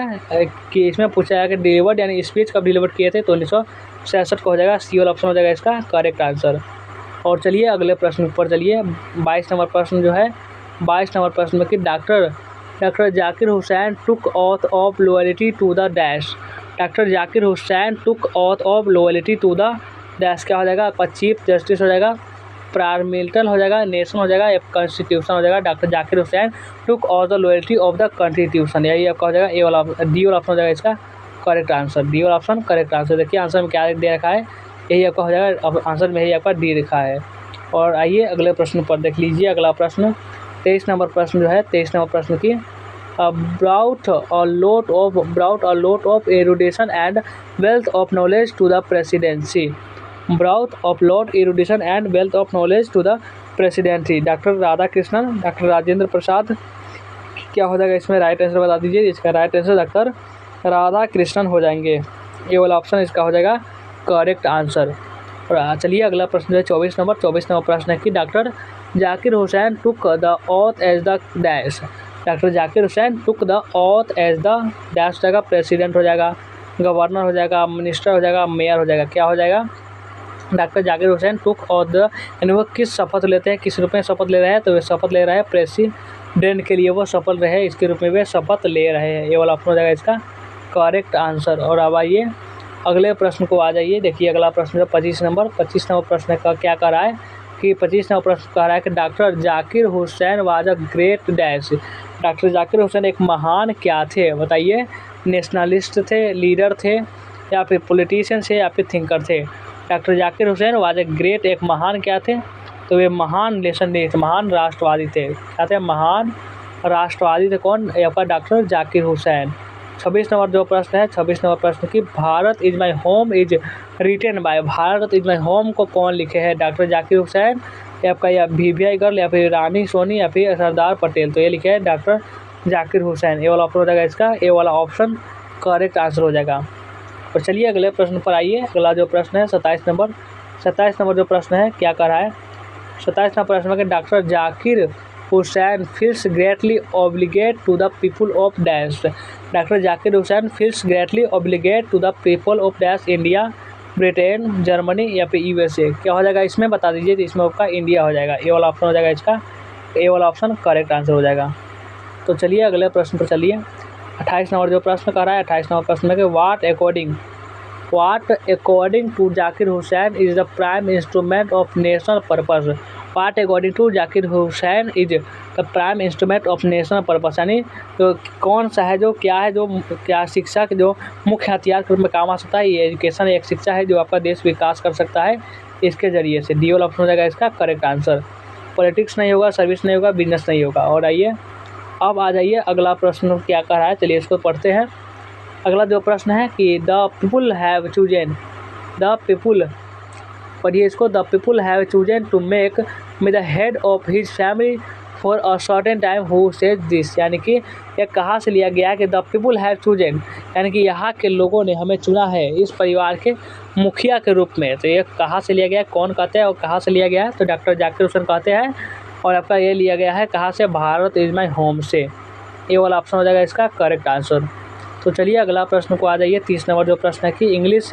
कि इसमें पूछा जाएगा कि डिलीवर्ड यानी स्पीच कब डिलीवर किए थे, तो 1966 को हो जाएगा। सी वाला ऑप्शन हो जाएगा इसका करेक्ट आंसर। और चलिए अगले प्रश्न पर चलिए। 22 नंबर प्रश्न जो है, 22 नंबर प्रश्न में कि doctor Zakir Hussain took oath of loyalty to the dash. Doctor Zakir Hussain took oath of loyalty to the dash. क्या हो जाएगा? आपका चीफ जस्टिस हो जाएगा, पार्लियामेंटल हो जाएगा, नेशन हो जाएगा या कॉन्स्टिट्यूशन हो जाएगा। Doctor Zakir Hussain took off the loyalty of the constitution, यही आपका हो जाएगा ए वाला, डी वाला ऑप्शन हो जाएगा इसका करेक्ट आंसर। डी वाला ऑप्शन करेक्ट आंसर। देखिए आंसर में क्या दे रखा है, यही आपका हो जाएगा आंसर में, यही आपका डी लिखा है। और आइए अगले प्रश्न पर देख लीजिए। अगला प्रश्न 23 नंबर प्रश्न जो है, 23 नंबर प्रश्न की brought a lot of erudition and wealth of knowledge to the presidency। brought a lot erudition and wealth of knowledge to the presidency। Doctor Radhakrishnan, doctor Rajendra Prasad, क्या हो जाएगा इसमें राइट आंसर बता दीजिए। इसका राइट आंसर डॉक्टर राधाकृष्णन हो जाएंगे, ये वाला ऑप्शन इसका हो जाएगा करेक्ट आंसर। और चलिए अगला प्रश्न जो है 24 नंबर प्रश्न है कि doctor Zakir Hussain took the oath as the dash. Doctor Zakir Hussain took the oath as the dash हो जाएगा, प्रेसिडेंट हो जाएगा, गवर्नर हो जाएगा, मिनिस्टर हो जाएगा, मेयर हो जाएगा। क्या हो जाएगा? Doctor Zakir Hussain took auth the, यानी वो किस शपथ लेते हैं, किस रूप में शपथ ले रहे हैं, तो वे शपथ ले रहे हैं प्रेसिडेंट के लिए वो शपथ रहे, इसके रूप में वे शपथ ले रहे हैं, ये वाला ऑप्शन हो जाएगा इसका करेक्ट आंसर। और अब आइए अगले प्रश्न को आ जाइए। देखिए अगला प्रश्न है 25 नंबर प्रश्न का क्या कह रहा है कि 25 नंबर प्रश्न कह रहा है कि doctor Zakir Hussain was a great dash. Doctor Zakir Hussain एक महान क्या थे, बताइए। नेशनलिस्ट थे, लीडर थे, या फिर पॉलिटिशियन थे, या फिर थिंकर थे। Doctor Zakir Hussain was a great, एक महान क्या थे, तो वे महान नेशनलिस्ट, महान राष्ट्रवादी थे। क्या थे? महान राष्ट्रवादी थे। कौन? आपका डॉक्टर जाकिर हुसैन। 26 नंबर जो प्रश्न है, 26 नंबर प्रश्न की Bharat is my home is written by. Bharat is my home को कौन लिखे हैं? डॉक्टर जाकिर हुसैन, या आपका या VVI गर्ल, या फिर रानी सोनी, या फिर सरदार पटेल, तो ये लिखे है डॉक्टर जाकिर हुसैन। ये वाला ऑप्शन हो जाएगा इसका, ये वाला ऑप्शन करेक्ट आंसर हो जाएगा। और चलिए अगले प्रश्न पर आइए। अगला जो प्रश्न है 27 नंबर जो प्रश्न है क्या कर रहा है, 27 नंबर प्रश्न में कि doctor Zakir Hussain feels greatly obligate to the people of dash. Doctor Zakir Hussain feels greatly obligate to the people of dash, India, Britain, Germany या फिर USA। क्या हो जाएगा इसमें बता दीजिए। तो इसमें आपका इंडिया हो जाएगा, ये वाला ऑप्शन हो जाएगा इसका, ये वाला ऑप्शन करेक्ट आंसर हो जाएगा। तो चलिए अगले प्रश्न पर चलिए। 28 नंबर जो प्रश्न कर रहा है, 28 नंबर प्रश्न में कि what according to Zakir Hussain is the prime instrument of national purpose. What according to Zakir Hussain is the prime instrument of national purpose, यानी तो कौन सा है जो क्या शिक्षा के जो मुख्य हथियार के रूप में काम आ सकता है। ये एजुकेशन एक शिक्षा है जो आपका देश विकास कर सकता है इसके ज़रिए से। डी वाला ऑप्शन हो जाएगा इसका करेक्ट आंसर। पॉलिटिक्स नहीं होगा, सर्विस नहीं होगा, बिजनेस नहीं होगा। और आइए अब आ जाइए अगला प्रश्न क्या कर रहा है, चलिए इसको पढ़ते हैं। अगला जो प्रश्न है कि the people have chosen, the people, पढ़िए इसको, the people have chosen to make me the head of his family for a certain time who says this. यानी कि यह कहाँ से लिया गया है कि द पीपुल हैव चूजन, यानी कि यहाँ के लोगों ने हमें चुना है इस परिवार के मुखिया के रूप में। तो ये कहाँ से लिया गया है, कौन कहते हैं और कहाँ से लिया गया है, तो डॉक्टर जाकिर हुसैन कहते हैं। और आपका ये लिया गया है कहाँ से, भारत इज माई होम से। ये वाला ऑप्शन हो जाएगा इसका करेक्ट आंसर। तो चलिए अगला प्रश्न को आ जाइए। 30 नंबर जो प्रश्न है कि English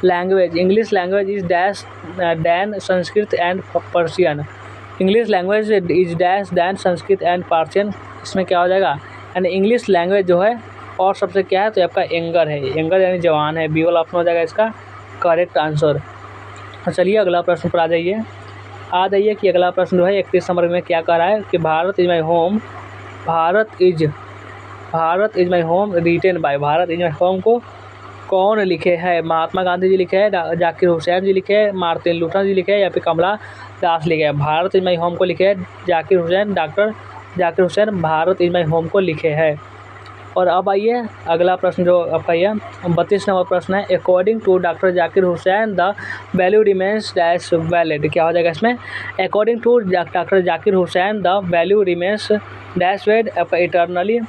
language is dash than Sanskrit and Persian. English language is dash than Sanskrit and Persian, इसमें क्या हो जाएगा, यानी इंग्लिश लैंग्वेज जो है और सबसे क्या है, तो आपका एंगर है, एंगर यानी जवान है। बी वाला ऑप्शन हो जाएगा इसका करेक्ट आंसर। चलिए अगला प्रश्न पर आ जाइए कि अगला प्रश्न जो है 31 नंबर में क्या कह रहा है कि Bharat is my home written by. Bharat is my home को कौन लिखे हैं, महात्मा गांधी जी लिखे हैं, जाकिर हुसैन जी लिखे हैं, मार्टिन लूथर जी लिखे हैं, या फिर कमला दास लिखे हैं। भारत इज माई होम को लिखे हैं Zakir Hussain, doctor Zakir Hussain Bharat is my home को लिखे हैं। और अब आइए अगला प्रश्न जो आपका ये 32 नंबर प्रश्न है। According to doctor Zakir Hussain the value remains dash valid. क्या हो जाएगा इसमें, according to doctor Zakir Hussain the value remains dash valid eternally,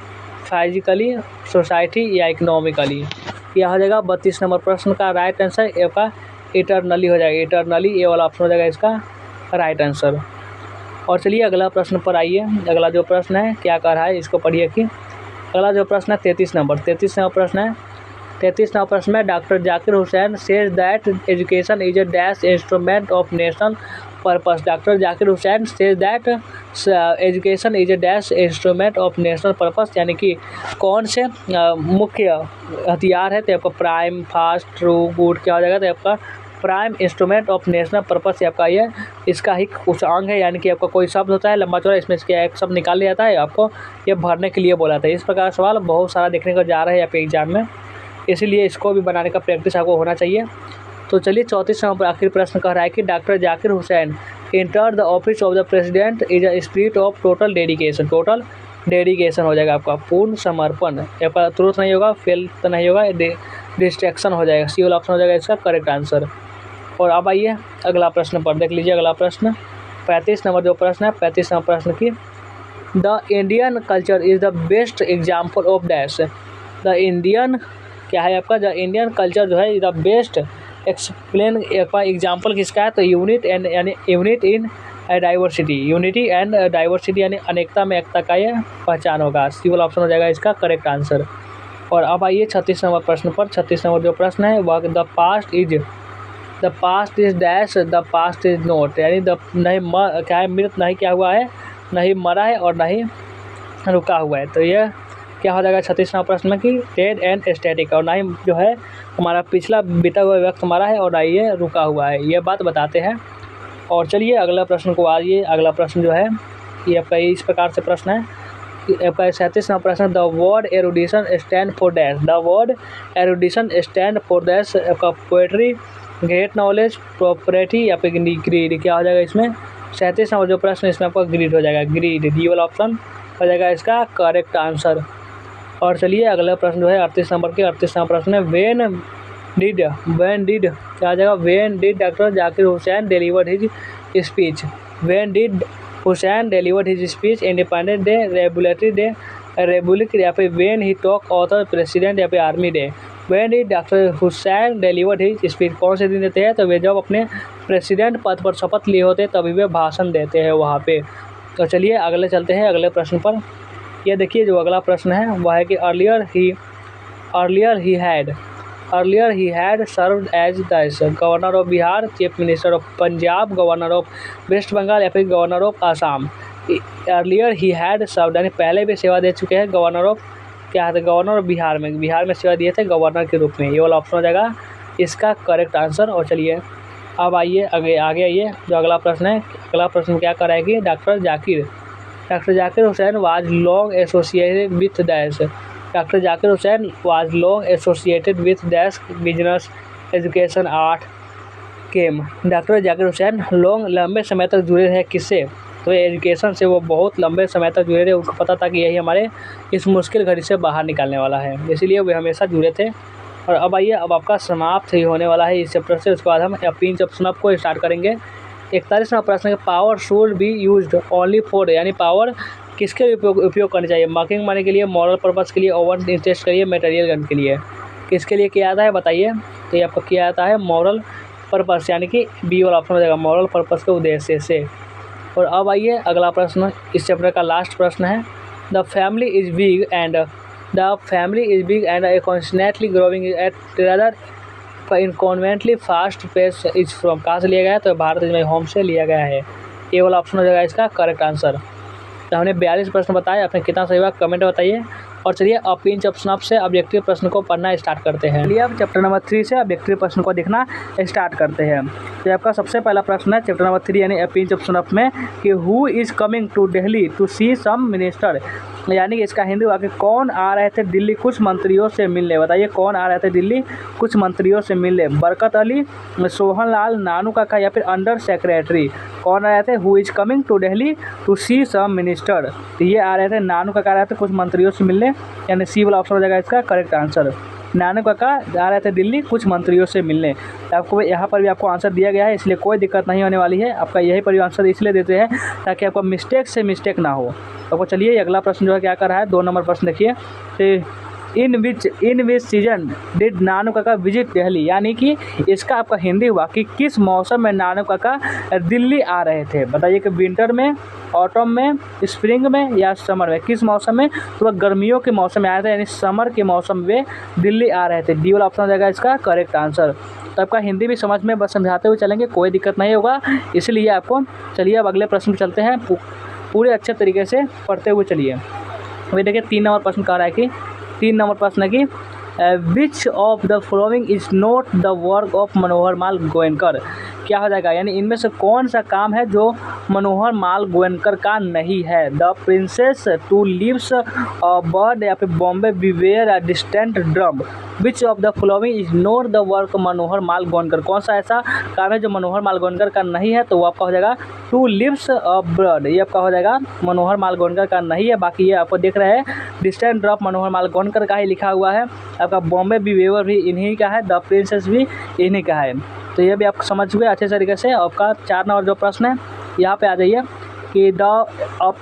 physically, society या इकोनॉमिकली। यह हो जाएगा 32 नंबर प्रश्न का राइट आंसर, आपका इटर्नली हो जाएगा, इटर्नली ये वाला ऑप्शन हो जाएगा इसका राइट आंसर। और चलिए अगला प्रश्न पर आइए। अगला जो प्रश्न है क्या कह रहा है, इसको पढ़िए कि अगला जो प्रश्न है 33 नंबर प्रश्न है। 33 नंबर प्रश्न में doctor Zakir Hussain says that education is a dash instrument of national purpose. Doctor Zakir Hussain says that education is a dash instrument of national purpose, यानी कि कौन से मुख्य हथियार है, तो आपका प्राइम, फास्ट, ट्रू, गुड क्या हो जाएगा, तो आपका prime instrument of national purpose से आपका ये इसका ही कुछ अंग है, यानी कि आपका कोई शब्द होता है लंबा चौड़ा, इसमें इसके एक शब्द निकाल लिया जाता है, आपको ये भरने के लिए बोला था। इस प्रकार सवाल बहुत सारा देखने को जा रहा है यहाँ पे एग्जाम में, इसीलिए इसको भी बनाने का प्रैक्टिस आपको होना चाहिए। तो चलिए 34 नंबर आखिरी प्रश्न कह रहा है कि doctor Zakir Hussain enter the office of the president is a spirit of total dedication हो जाएगा आपका पूर्ण समर्पण, आपका तुरंत नहीं होगा, फेल तो नहीं होगा, डिस्ट्रैक्शन हो जाएगा, सी वाला ऑप्शन हो जाएगा इसका करेक्ट आंसर। और अब आइए अगला प्रश्न पर देख लीजिए। अगला प्रश्न 35 नंबर जो प्रश्न है, 35 नंबर प्रश्न की the Indian culture is the best example of dash. The Indian क्या है आपका, द इंडियन कल्चर जो है द बेस्ट एक्सप्लेन एग्जाम्पल किसका है, तो unit in diversity, unity and diversity यानी अनेकता में एकता का ये पहचान होगा, सी वाला ऑप्शन हो जाएगा इसका करेक्ट आंसर। और अब आइए 36 नंबर प्रश्न पर। 36 नंबर जो प्रश्न है वह the past is dash, the past is not, यानी द नहीं क्या है, मृत नहीं क्या हुआ है, नहीं मरा है और नहीं रुका हुआ है, तो यह क्या हो जाएगा 36 नंबर प्रश्न में कि डेड एंड स्टैटिक, और ना ही जो है हमारा पिछला बीता हुआ वक्त मरा है और ना ही ये रुका हुआ है, ये बात बताते हैं। और चलिए अगला प्रश्न को आइए। अगला प्रश्न जो है ये आपका इस प्रकार से प्रश्न है कि आपका 37 नंबर प्रश्न the word erudition stand for dash. The word erudition stand for dash, आपका पोएट्री, ग्रेट नॉलेज, प्रॉपर्टी या फिर ग्रीड, क्या हो जाएगा इसमें 37 नंबर जो प्रश्न इसमें आपका ग्रीड हो जाएगा, ग्रीड, डी वाला ऑप्शन हो जाएगा इसका करेक्ट आंसर। और चलिए अगला प्रश्न जो है 38 नंबर के 38 नंबर प्रश्न है वेन डिड क्या आ जाएगा, when did doctor Zakir Hussain delivered his speech. When did Hussain delivered his speech, independence day, regulatory day, Republic या फिर when he talk author president या फिर army day. When did doctor Hussain delivered his speech, कौन से दिन देते हैं, तो वे जब अपने प्रेसिडेंट पद पर शपथ लिए होते तभी वे भाषण देते हैं वहाँ पे। तो चलिए अगले चलते हैं अगले प्रश्न पर। यह देखिए जो अगला प्रश्न है वह है कि अर्लियर ही had served as the governor of Bihar, chief minister of Punjab, governor of West Bengal या फिर गवर्नर ऑफ आसाम। अर्लियर ही हैड सर्व्ड यानी पहले भी सेवा दे चुके हैं गवर्नर ऑफ क्या है, गवर्नर ऑफ बिहार में सेवा दिए थे गवर्नर के रूप में, ये वाला ऑप्शन हो जाएगा इसका करेक्ट आंसर। और चलिए अब आइए आगे आइए जो अगला प्रश्न है। अगला प्रश्न क्या कराएगी, doctor Zakir Hussain was long associated with dash. Doctor Zakir Hussain was long associated with dash business, education, art, game. Doctor Zakir Hussain लंबे समय तक जुड़े रहे किससे, तो एजुकेशन से वो बहुत लंबे समय तक जुड़े रहे, उनको पता था कि यही हमारे इस मुश्किल घड़ी से बाहर निकालने वाला है, इसीलिए वे हमेशा जुड़े थे। और अब आइए अब आपका समाप्त ही होने वाला है इस चैप्टर से, उसके बाद हम पिंच ऑफ स्नफ को स्टार्ट करेंगे। 41वां प्रश्न है power should be used only for, यानी पावर किसके लिए उपयोग करनी चाहिए, मार्किंग मनी के लिए, मॉरल पर्पस के लिए, ओवर इंटरेस्ट के लिए, मटेरियल गन के लिए, किसके लिए किया जाता है बताइए, तो ये आपको किया जाता है मॉरल पर्पस, यानी कि बी वाला ऑप्शन हो जाएगा मॉरल पर्पस के उद्देश्य से। और अब आइए अगला प्रश्न इस चैप्टर का लास्ट प्रश्न है the family is big and constantly growing at rather inconveniently fast pace is from, कहाँ से लिया गया है, तो भारत में होम से लिया गया है, ये वाला ऑप्शन हो जाएगा इसका करेक्ट आंसर। तो हमने 42 प्रश्न बताए, आपने कितना सही हुआ कमेंट बताइए। और चलिए अब पिंच ऑफ स्नफ से ऑब्जेक्टिव प्रश्न को पढ़ना स्टार्ट करते हैं। चलिए अब चैप्टर नंबर 3 से ऑब्जेक्टिव प्रश्न को देखना स्टार्ट करते हैं। तो आपका सबसे पहला प्रश्न है चैप्टर नंबर 3 यानी पिंच ऑफ स्नफ में कि who is coming to Delhi to see some minister, यानी कि इसका हिंदी वाक्य कौन आ रहे थे दिल्ली कुछ मंत्रियों से मिलने, बताइए कौन आ रहे थे दिल्ली कुछ मंत्रियों से मिलने, बरकत अली, सोहन लाल, नानू काका या फिर अंडर सेक्रेटरी, कौन आ रहे थे, who is coming to Delhi to see some minister, तो ये आ रहे थे नानू काका आ रहे थे कुछ मंत्रियों से मिलने, यानी सी वाला ऑप्शन हो जाएगा इसका करेक्ट आंसर। नानू काका आ रहे थे दिल्ली कुछ मंत्रियों से मिलने, आपको यहाँ पर भी आपको आंसर दिया गया है, इसलिए कोई दिक्कत नहीं होने वाली है, आपका यही पर आंसर इसलिए देते हैं ताकि आपको मिस्टेक से मिस्टेक ना हो। तो चलिए अगला प्रश्न जो है क्या कर रहा है, 2 नंबर प्रश्न देखिए। इन विच season did Nanu Kaka visit Delhi, यानी कि इसका आपका हिंदी हुआ कि किस मौसम में नानू काका दिल्ली आ रहे थे। बताइए कि विंटर में, ऑटम में, स्प्रिंग में या समर में। किस मौसम में? तो वह गर्मियों के मौसम में आया था, यानी समर के मौसम में दिल्ली आ रहे थे। डी वाला ऑप्शन हो जाएगा इसका करेक्ट आंसर। तो आपका हिंदी भी समझ में बस समझाते हुए चलेंगे, कोई दिक्कत नहीं होगा, इसलिए आपको। चलिए अब अगले प्रश्न पर चलते हैं, पूरे अच्छे तरीके से पढ़ते हुए चलिए। अभी देखिए 3 नंबर प्रश्न कह रहा है कि 3 नंबर प्रश्न है कि which of the following is not the work of Manohar Malgonkar. क्या हो जाएगा, यानी इनमें से कौन सा काम है जो मनोहर माल गोयनकर का नहीं है। The princes, two leaves a bird या फिर Bombay beware a distant drum. Which of the following is not the work Manohar Malgonkar. कौन सा ऐसा काम है जो मनोहर माल गोयनकर का नहीं है, तो वो आपका हो जाएगा टू लीव्स अ बर्ड, ये आपका हो जाएगा मनोहर माल गोयनकर का नहीं है। बाकी ये आपको देख रहे हैं डिस्टेंट ड्रॉप मनोहर माल गोयनकर का ही लिखा हुआ है। आपका बॉम्बे बिवेयर भी इन्हीं का है, द प्रिंसेस भी इन्हीं का है। तो ये भी आप समझ गए अच्छे तरीके से। आपका 4 नंबर जो प्रश्न है यहाँ पे आ जाइए कि the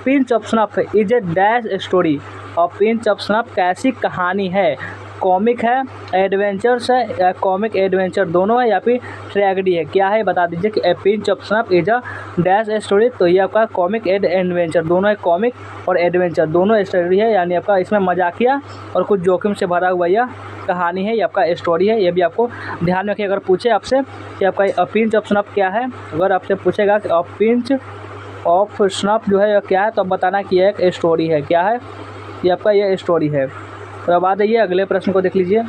pinch of snuff is a dash story. Pinch of snuff कैसी कहानी है। कॉमिक है, एडवेंचर्स है, या कॉमिक एडवेंचर दोनों है, या फिर ट्रेजेडी है। क्या है बता दीजिए कि ए pinch of snuff is a dash story. तो ये आपका कॉमिक एड एडवेंचर दोनों है, कॉमिक और एडवेंचर दोनों स्टोरी है, यानी आपका इसमें मजाकिया और कुछ जोखिम से भरा हुआ यह कहानी है, ये आपका स्टोरी है। ये भी आपको ध्यान रखिए, अगर पूछे आपसे कि आपका अ पिंच ऑफ स्नफ क्या है, अगर आपसे पूछेगा कि अ पिंच ऑफ स्नफ जो है क्या है, तो आप बताना कि यह एक स्टोरी है। क्या है? ये आपका ये स्टोरी है। तो अब आ जाइए अगले प्रश्न को देख लीजिए।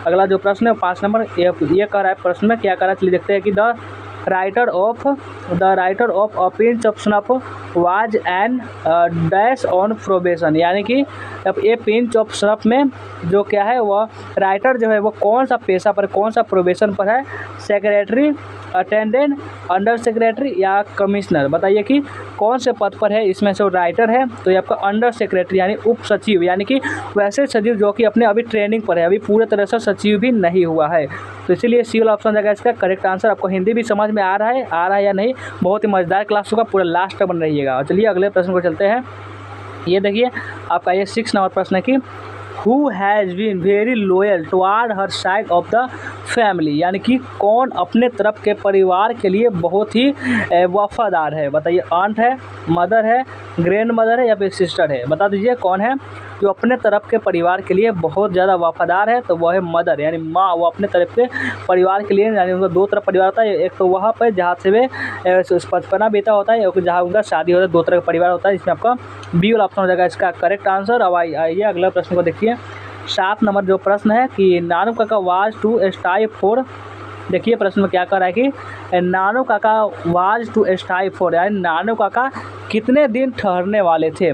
अगला जो प्रश्न है 5 नंबर, ये कह रहा है प्रश्न में क्या कह रहा है, चलिए देखते हैं कि the writer of a pinch of snuff was an dash on probation. यानी कि अब ये पिंच ऑफ स्नफ में जो क्या है, वह राइटर जो है वो कौन सा पेशा पर, कौन सा प्रोबेशन पर है। सेक्रेटरी, अटेंडेंट, अंडर सेक्रेटरी या कमिश्नर। बताइए कि कौन से पद पर है। इसमें से राइटर है तो ये आपका अंडर सेक्रेटरी यानी उप सचिव, यानी कि वैसे सचिव जो कि अपने अभी ट्रेनिंग पर है, अभी पूरे तरह से सचिव भी नहीं हुआ है। तो इसीलिए सी वाला ऑप्शन जाएगा इसका करेक्ट आंसर। आपको हिंदी भी समझ में आ रहा है या नहीं, बहुत ही मज़ेदार क्लास होगा, पूरा लास्ट तक बन रहिएगा। और चलिए अगले प्रश्न को चलते हैं। ये देखिए आपका ये 6 नंबर प्रश्न है कि who has been very loyal toward her side of the family. यानी कि कौन अपने तरफ के परिवार के लिए बहुत ही वफादार है। बताइए, आंट है, मदर है, ग्रैंड मदर है या फिर सिस्टर है। बता दीजिए कौन है जो अपने तरफ के परिवार के लिए बहुत ज़्यादा वफादार है। तो वह है मदर, यानी माँ। वो अपने तरफ के परिवार के लिए, यानी उनका 2 तरफ परिवार होता है, एक तो वहाँ पर जहाँ से वे बचपना बीता होता है, जहाँ उनका शादी होता है, 2 तरह का परिवार होता है। इसमें आपका बी वाला ऑप्शन हो जाएगा इसका करेक्ट आंसर। अब आइए अगला प्रश्न को देखिए। 7 नंबर जो प्रश्न है कि Nanu Kaka was to स्टाई for. देखिए प्रश्न में क्या कर रहा है कि Nanu Kaka was to स्टाई for, यानी नानू काका कितने दिन ठहरने वाले थे।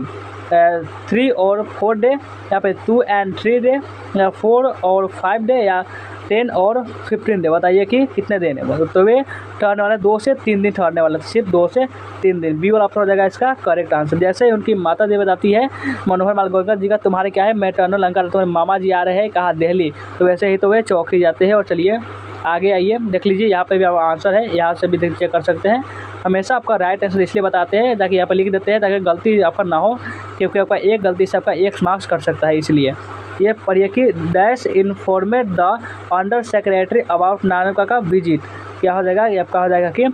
3 और 4 डे, या फिर 2 and 3 डे, या 4 और 5 डे, या 10 और 15 डे। बताइए कि कितने दिन है। तो वे ठहरने वाले 2 से 3 दिन ठहरने वाले, सिर्फ 2 से 3 दिन। बी वाला ऑप्शन हो जाएगा इसका करेक्ट आंसर। जैसे ही उनकी माता जी बताती है मनोहर माल गोयनकर जी का तुम्हारे क्या है मैटरनल अंकल, तुम्हारे मामा जी आ रहे हैं कहाँ, दिल्ली। तो वैसे ही तो वे चौकी जाते हैं। और चलिए आगे आइए, देख लीजिए यहाँ पे भी आप आंसर है, यहाँ से भी चेक कर सकते हैं। हमेशा आपका राइट आंसर इसलिए बताते हैं ताकि यहाँ पर लिख देते हैं ताकि गलती आपका ना हो, क्योंकि आपका एक गलती से आपका 1 मार्क्स कर सकता है। इसलिए ये पढ़िए कि dash informed the under secretary about Nanu Kaka visit. क्या हो जाएगा, ये आपका हो जाएगा कि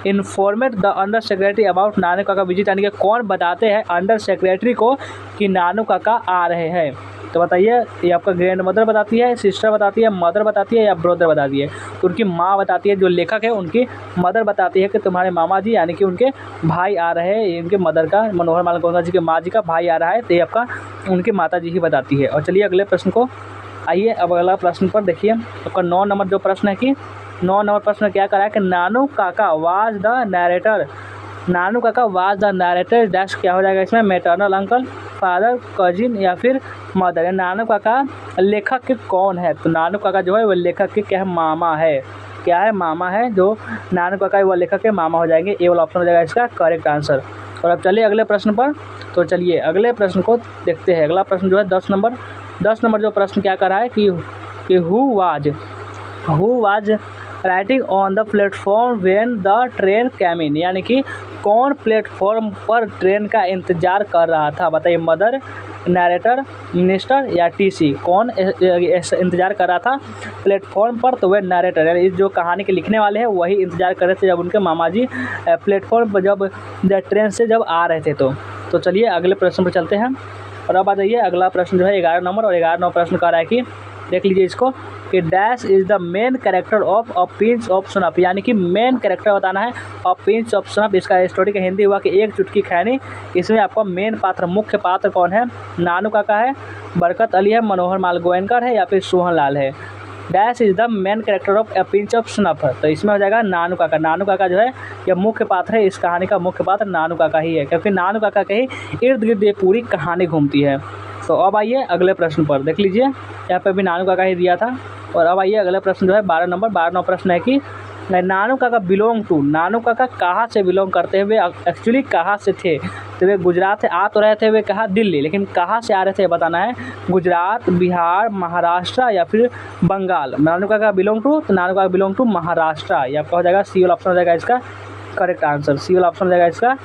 इन्फॉर्मेट the under secretary about Nanu Kaka visit, यानी कि कौन बताते हैं अंडर सेक्रेटरी को कि नानू काका आ रहे हैं। तो बताइए, ये आपका ग्रैंड मदर बताती है, सिस्टर बताती है, मदर बताती है या ब्रदर बताती है। तो उनकी माँ बताती है, जो लेखक है उनकी मदर बताती है कि तुम्हारे मामा जी यानी कि उनके भाई आ रहे हैं। इनके मदर का, मनोहर माल गोयनकर जी के माँ जी का भाई आ रहा है, तो ये आपका उनकी माता जी ही बताती है। और चलिए अगले प्रश्न को आइए। अब अगला प्रश्न पर देखिए आपका 9 नंबर जो प्रश्न है कि 9 नंबर प्रश्न क्या करा है कि Nanu Kaka was the narrator. Nanu Kaka was the narrator dash. क्या हो जाएगा इसमें, मैटरनल अंकल, फादर, कजिन या फिर मदर। नानू काका लेखक के कौन है। तो नानू काका जो है वो लेखक के क्या है, मामा है। क्या है, मामा है। जो नानू काका है वो लेखक के मामा हो जाएंगे। ए वाला ऑप्शन हो जाएगा इसका करेक्ट आंसर। और अब चलिए अगले प्रश्न पर। तो चलिए अगले प्रश्न को देखते हैं। अगला प्रश्न जो है 10 नंबर जो प्रश्न क्या कर रहा है कि who was writing on the platform when the train came in, यानी कि कौन प्लेटफॉर्म पर ट्रेन का इंतजार कर रहा था, बताइए। मदर, नरेटर, मिनिस्टर या टीसी, कौन इंतजार कर रहा था प्लेटफॉर्म पर, तो वह नरेटर, यानी जो कहानी के लिखने वाले हैं वही इंतजार कर रहे थे जब उनके मामा जी प्लेटफॉर्म पर जब ट्रेन से जब आ रहे थे। तो चलिए अगले प्रश्न पर चलते हैं। और अब आ जाइए अगला प्रश्न जो है 11 नंबर, और 11 नंबर प्रश्न कह रहा है कि देख लीजिए इसको कि dash is the main character of a pinch of snuff, यानी कि मेन कैरेक्टर बताना है अ पिंच ऑफ सनप। इसका स्टोरी का हिंदी हुआ कि एक चुटकी खैनी। इसमें आपका मेन पात्र, मुख्य पात्र कौन है? नानू काका है, बरकत अली है, मनोहर माल गोयनकर है या फिर सोहन लाल है। Dash is the main character of A pinch of snuff, तो इसमें हो जाएगा नानू काका। नानू काका जो है यह मुख्य पात्र है, इस कहानी का मुख्य पात्र नानू काका ही है, क्योंकि नानू काका के ही इर्द गिर्द ये पूरी कहानी घूमती है। तो अब आइए अगले प्रश्न पर, देख लीजिए यहाँ पर भी नानू काका ही दिया था। और अब आइए अगला प्रश्न जो है 12 नंबर। 12 नंबर प्रश्न है कि नानू काका बिलोंग टू, नानू काका कहाँ से बिलोंग करते हुए, एक्चुअली कहाँ से थे? तो वे गुजरात से आ तो रहे थे, वे कहाँ? दिल्ली, लेकिन कहाँ से आ रहे थे बताना है। गुजरात, बिहार, महाराष्ट्र या फिर बंगाल। नानू काका बिलोंग टू, तो नानू काका बिलोंग टू महाराष्ट्र, ये आपका हो जाएगा सी वाला ऑप्शन हो जाएगा इसका करेक्ट आंसर। सी वाला ऑप्शन हो जाएगा इसका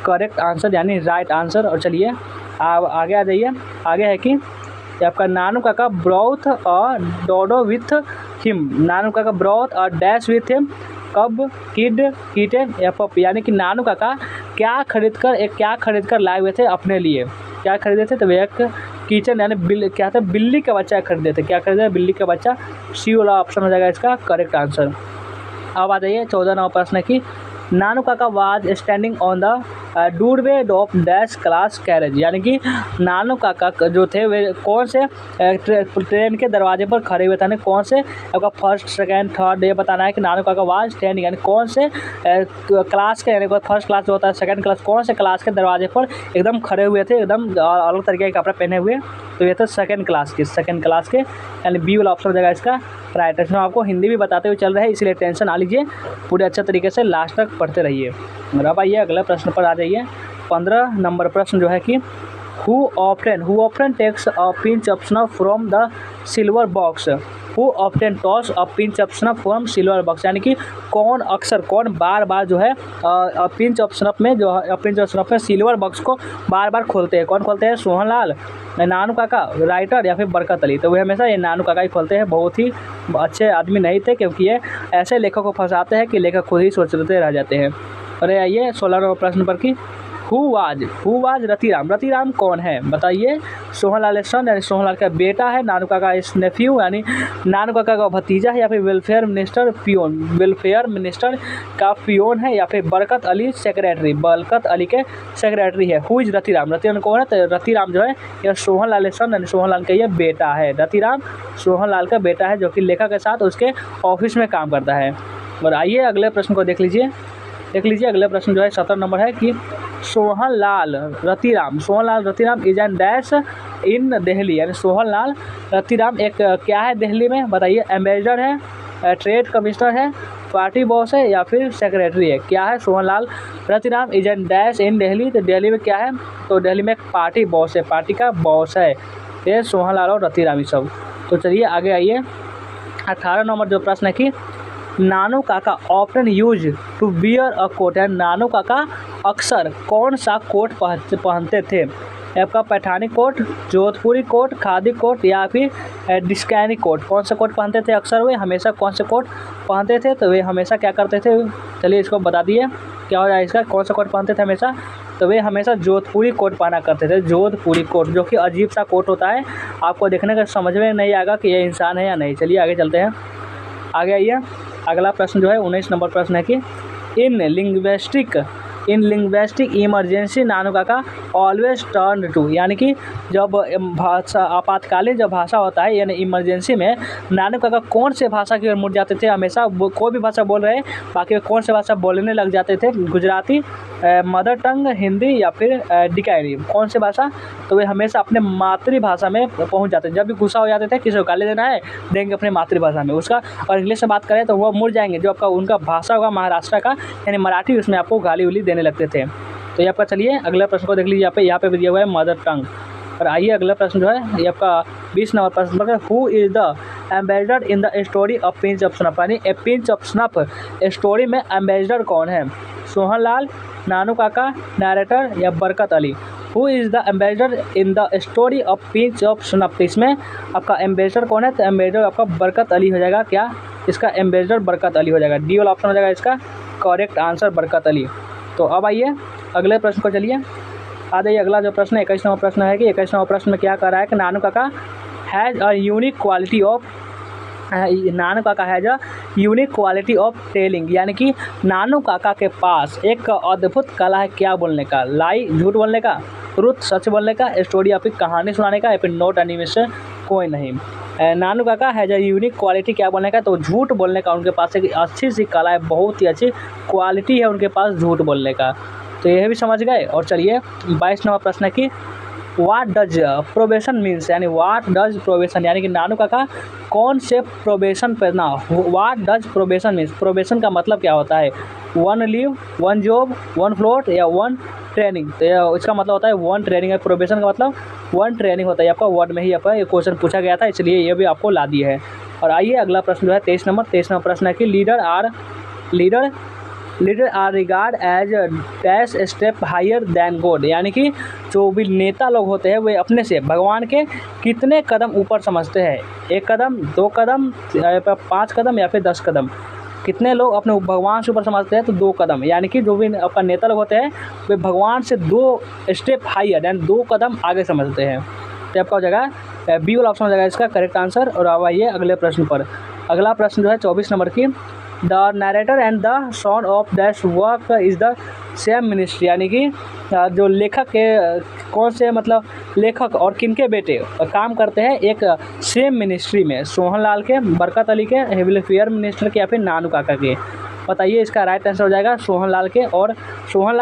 करेक्ट आंसर, यानी राइट आंसर। और चलिए आप आगे आ जाइए। आगे है कि आपका नानू काका ब्रॉथ और डोडो विथ हिम, नानू काका ब्रॉथ और डैश विथ हिम, कब, किड, किटन या पप, यानी कि नानू काका क्या खरीद कर लाए हुए थे अपने लिए। क्या खरीदे थे? तो वे एक किचन यानी क्या था, बिल्ली का बच्चा खरीदे थे। क्या खरीदे? बिल्ली का बच्चा। सी वाला ऑप्शन हो जाएगा इसका करेक्ट आंसर। अब आ जाइए 14 नंबर प्रश्न है कि Nanu Kaka was standing on the doorway of dash class carriage, यानी कि नानू काका जो थे वे कौन से ट्रेन के दरवाजे पर खड़े हुए थे, कौन से आपका फर्स्ट, सेकंड, थर्ड, ये बताना है कि नानू काका वाज स्टैंडिंग, यानी कौन से क्लास के, यानी फर्स्ट क्लास जो होता है, सेकंड क्लास, कौन से क्लास के दरवाजे पर एकदम खड़े हुए थे, एकदम अलग तरीके के कपड़े पहने हुए। तो ये था सेकंड क्लास के, यानी बी वाला ऑप्शन हो जाएगा इसका राइट। इसमें आपको हिंदी भी बताते हुए चल रहे हैं, इसलिए टेंशन ना लीजिए, पूरे अच्छे तरीके से लास्ट तक पढ़ते रहिए। और अब आइए अगले प्रश्न पर आ जाइए। 15 नंबर प्रश्न जो है कि who often takes a pinch of snuff from the silver box, who often toss a pinch of snuff from silver box, यानी कि कौन बार बार जो है पिंच ऑफ स्नफ में सिल्वर बॉक्स को बार बार खोलते हैं। कौन खोलते हैं? सोहन लाल, नानू काका, राइटर या फिर बरकत अली। तो वे हमेशा ये नानू काका ही खोलते हैं। बहुत ही अच्छे आदमी नहीं थे, क्योंकि ये ऐसे लेखक को फंसाते हैं कि लेखक खुद ही सोचते रह जाते हैं। और आइए 16 नंबर प्रश्न पर कि हु वाज रतिराम कौन है बताइए। सोहन लाल सन, यानी सोहन लाल का बेटा है, नानू काका इस नेफ्यू, यानी नानू काका का भतीजा है, या फिर वेलफेयर मिनिस्टर का पियोन है, या फिर बरकत अली के सेक्रेटरी है। हु इज रतिराम कौन है? तो रतिराम जो है यह सोहन लाल सन, यानी सोहन लाल का यह बेटा है। रतिराम सोहन लाल का बेटा है, जो कि लेखक के साथ उसके ऑफिस में काम करता है। और आइए अगले प्रश्न को देख लीजिए। अगले प्रश्न जो है 17 नंबर है कि Sohan Lal Ratiram is an dash in Delhi, यानी सोहन लाल रतिराम एक क्या है दिल्ली में बताइए। एम्बेसडर है, ट्रेड कमिश्नर है, पार्टी बॉस है या फिर सेक्रेटरी है। क्या है? Sohan Lal Ratiram is an dash in Delhi, तो दिल्ली में क्या है? तो दिल्ली में एक पार्टी बॉस है, पार्टी का बॉस है ये सोहन लाल और रतिराम सब। तो चलिए आगे आइए। 18 नंबर जो प्रश्न है कि Nanu Kaka often use to bear a coat, यानी नानू काका अक्सर कौन सा कोट पहनते थे? आपका पैठानी कोट, जोधपुरी कोट, खादी कोट या फिर डिस्कैनी कोट। कौन सा कोट पहनते थे अक्सर? वे हमेशा कौन से कोट पहनते थे? तो वे हमेशा क्या करते थे? चलिए इसको बता दिए क्या हो जाए इसका। कौन सा कोट पहनते थे हमेशा? तो वे हमेशा जोधपुरी कोट पहना करते थे। जोधपुरी कोट जो कि अजीब सा कोट होता है, आपको देखने का समझ में नहीं आएगा कि ये इंसान है या नहीं। चलिए आगे चलते हैं। आगे आइए अगला प्रश्न जो है 19 नंबर प्रश्न है कि इन लिंग्विस्टिक इमरजेंसी नानू काका ऑलवेज टर्न टू, यानी कि जब भाषा आपातकालीन जब भाषा होता है, यानी इमरजेंसी में नानू काका कौन से भाषा की ओर मुड़ जाते थे? हमेशा कोई भी भाषा बोल रहे हैं, बाकी कौन से भाषा बोलने लग जाते थे? गुजराती, मदर टंग, हिंदी या फिर डिकायरी, कौन से भाषा? तो वे हमेशा अपने मातृभाषा में पहुंच जाते थे। जब भी गुस्सा हो जाते थे, किसी को गाली देना है देंगे अपनी मातृभाषा में उसका, और इंग्लिश में बात करें तो वो मुड़ जाएंगे जो आपका उनका भाषा होगा महाराष्ट्र का, यानी मराठी, उसमें आपको गाली उली देने लगते थे। तो यहाँ पर चलिए अगले प्रश्न को देख लीजिए। यहाँ पे भी दिया हुआ है मदर टंग। और आइए अगला प्रश्न जो है ये आपका 20 नंबर प्रश्न पर, who is the ambassador in the story of pinch of snuff, यानी a pinch of snuff story में एम्बेसडर कौन है? सोहन लाल, नानू काका, नरेटर या Barkat Ali? Who is the ambassador in the story of pinch of snuff, इसमें आपका एम्बेसडर कौन है? तो एम्बेसडर आपका बरकत अली हो जाएगा। क्या इसका एम्बेसडर बरकत अली हो जाएगा, डी वाला ऑप्शन हो जाएगा इसका करेक्ट आंसर, बरकत अली। तो अब आइए अगले प्रश्न को चलिए आ जाइए। अगला जो प्रश्न है 21 नंबर प्रश्न है कि 21 नंबर प्रश्न में क्या कर रहा है कि Nanu Kaka has a unique quality of, Nanu Kaka has a unique quality of telling, यानी कि नानू काका के पास एक अद्भुत कला है क्या बोलने का? लाई झूठ बोलने का, ट्रुथ सच बोलने का, स्टोरी या फिर कहानी सुनाने का, या फिर नोट एनिमेशन कोई नहीं। नानू Kaka has a unique quality क्या बोलने का? तो झूठ बोलने का उनके पास एक अच्छी सी कला है, बहुत ही अच्छी क्वालिटी है उनके पास झूठ बोलने का। तो यह भी समझ गए। और चलिए 22 नंबर प्रश्न है कि वाट डज प्रोबेशन मीन्स, यानी वाट डज प्रोबेशन, यानी कि नानू काका कौन से प्रोबेशन पर ना, what does probation means, probation का मतलब क्या होता है? One leave, one job, one float या वन ट्रेनिंग? तो इसका मतलब होता है वन ट्रेनिंग है। प्रोबेशन का मतलब वन ट्रेनिंग होता है। आपका वर्ड में ही आपका ये क्वेश्चन पूछा गया था, इसलिए ये भी आपको ला दिया है। और आइए अगला प्रश्न जो है 23 नंबर प्रश्न है कि leader are regard as dash step higher than God, यानी कि जो भी नेता लोग होते हैं वे अपने से भगवान के कितने कदम ऊपर समझते हैं? 1 कदम, 2 कदम, 5 कदम या फिर 10 कदम? कितने लोग अपने भगवान से ऊपर समझते हैं? तो 2 कदम, यानी कि जो भी आपका नेता लोग होते हैं वे भगवान से 2 स्टेप हायर यानी 2 कदम आगे समझते हैं। तो आपका हो जाएगा बी वाला ऑप्शन हो जाएगा इसका करेक्ट आंसर। और अब आइए अगले प्रश्न पर। अगला प्रश्न जो है 24 नंबर की, the narrator and the son of dash work is the same ministry, यानी कि जो लेखक के कौन से मतलब लेखक और किनके बेटे काम करते हैं एक सेम मिनिस्ट्री में? सोहन लाल के, बरकत अली के, वेलफेयर मिनिस्टर के या फिर नानू काका के? बताइए इसका राइट आंसर हो जाएगा सोहन लाल के, और सोहन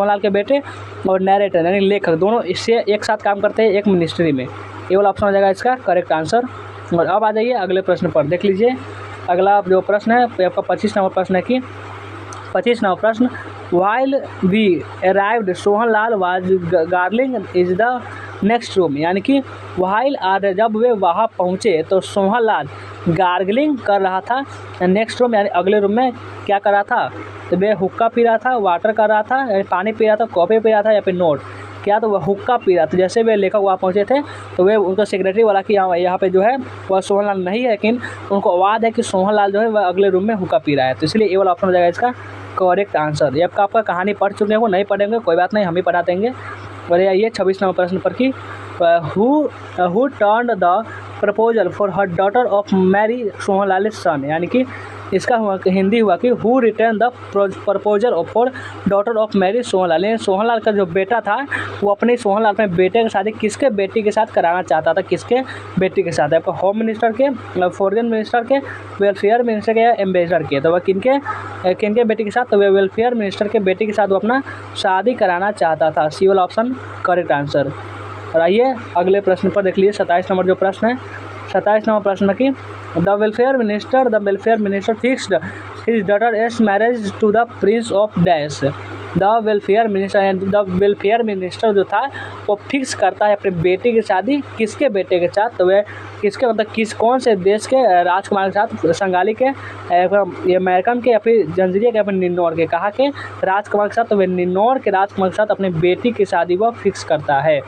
लाल के बेटे और नरेटर यानी लेखक दोनों इससे एक साथ काम करते हैं एक मिनिस्ट्री में। ये वाला ऑप्शन हो जाएगा इसका करेक्ट आंसर। और अब आ जाइए अगले प्रश्न पर, देख लीजिए अगला जो प्रश्न है आपका 25 नंबर प्रश्न है कि 25 नंबर प्रश्न, while we arrived Sohan Lal was gargling is the next room, यानी कि वाइल आर जब वे वहाँ पहुँचे तो सोहन लाल गार्गलिंग कर रहा था नेक्स्ट रूम यानी अगले रूम में क्या कर रहा था? तो वे हुक्का पी रहा था, वाटर कर रहा था, पानी पी रहा था, कॉफ़ी पी रहा था या फिर नोट? क्या तो वह हुक्का पी रहा था। जैसे वे लेखक वहाँ पहुँचे थे तो वे उनका सेक्रेटरी वाला कि यहाँ पे जो है वह सोहन लाल नहीं है, लेकिन उनको आवाज़ है कि सोहन लाल जो है वह अगले रूम में हुक्का पी रहा है। तो इसलिए ये वाला ऑप्शन हो जाएगा इसका करेक्ट आंसर। ये आपका कहानी पढ़ चुके हो, नहीं पढ़ेंगे कोई बात नहीं, हम ही पढ़ा देंगे। और ये 26 नंबर प्रश्न पर कि who turned the proposal for her daughter of marry Sohan Lal son, यानी कि इसका हिंदी हुआ कि who return the proposal for daughter of marry Sohan Lal. Sohan Lal का जो बेटा था वो अपने सोहन लाल अपने बेटे की शादी किसके बेटी के साथ कराना चाहता था? किसके बेटी के साथ? आपका होम मिनिस्टर के, फॉरेन मिनिस्टर के, वेलफेयर मिनिस्टर के या एम्बेसडर के? तो वह किनके बेटी के साथ? तो वह वेलफेयर मिनिस्टर के बेटी के साथ वो अपना शादी कराना चाहता था। सी वाला ऑप्शन करेक्ट आंसर। और आइए अगले प्रश्न पर देख लीजिए 27 नंबर जो प्रश्न है 27 नंबर प्रश्न की, the welfare minister fixed his daughter's marriage to the prince of dash. The welfare minister जो था वो फिक्स करता है अपने बेटे की शादी किसके बेटे के साथ? तो वह किसके मतलब कौन से देश के राजकुमार के साथ? संगाली के, अमेरिकन के या फिर जंजीरिया के या फिर निन्नौर के? कहा के राजकुमार के साथ, तो वह निन्नौर के राजकुमार के साथ अपनी बेटी की शादी वो फिक्स करता है।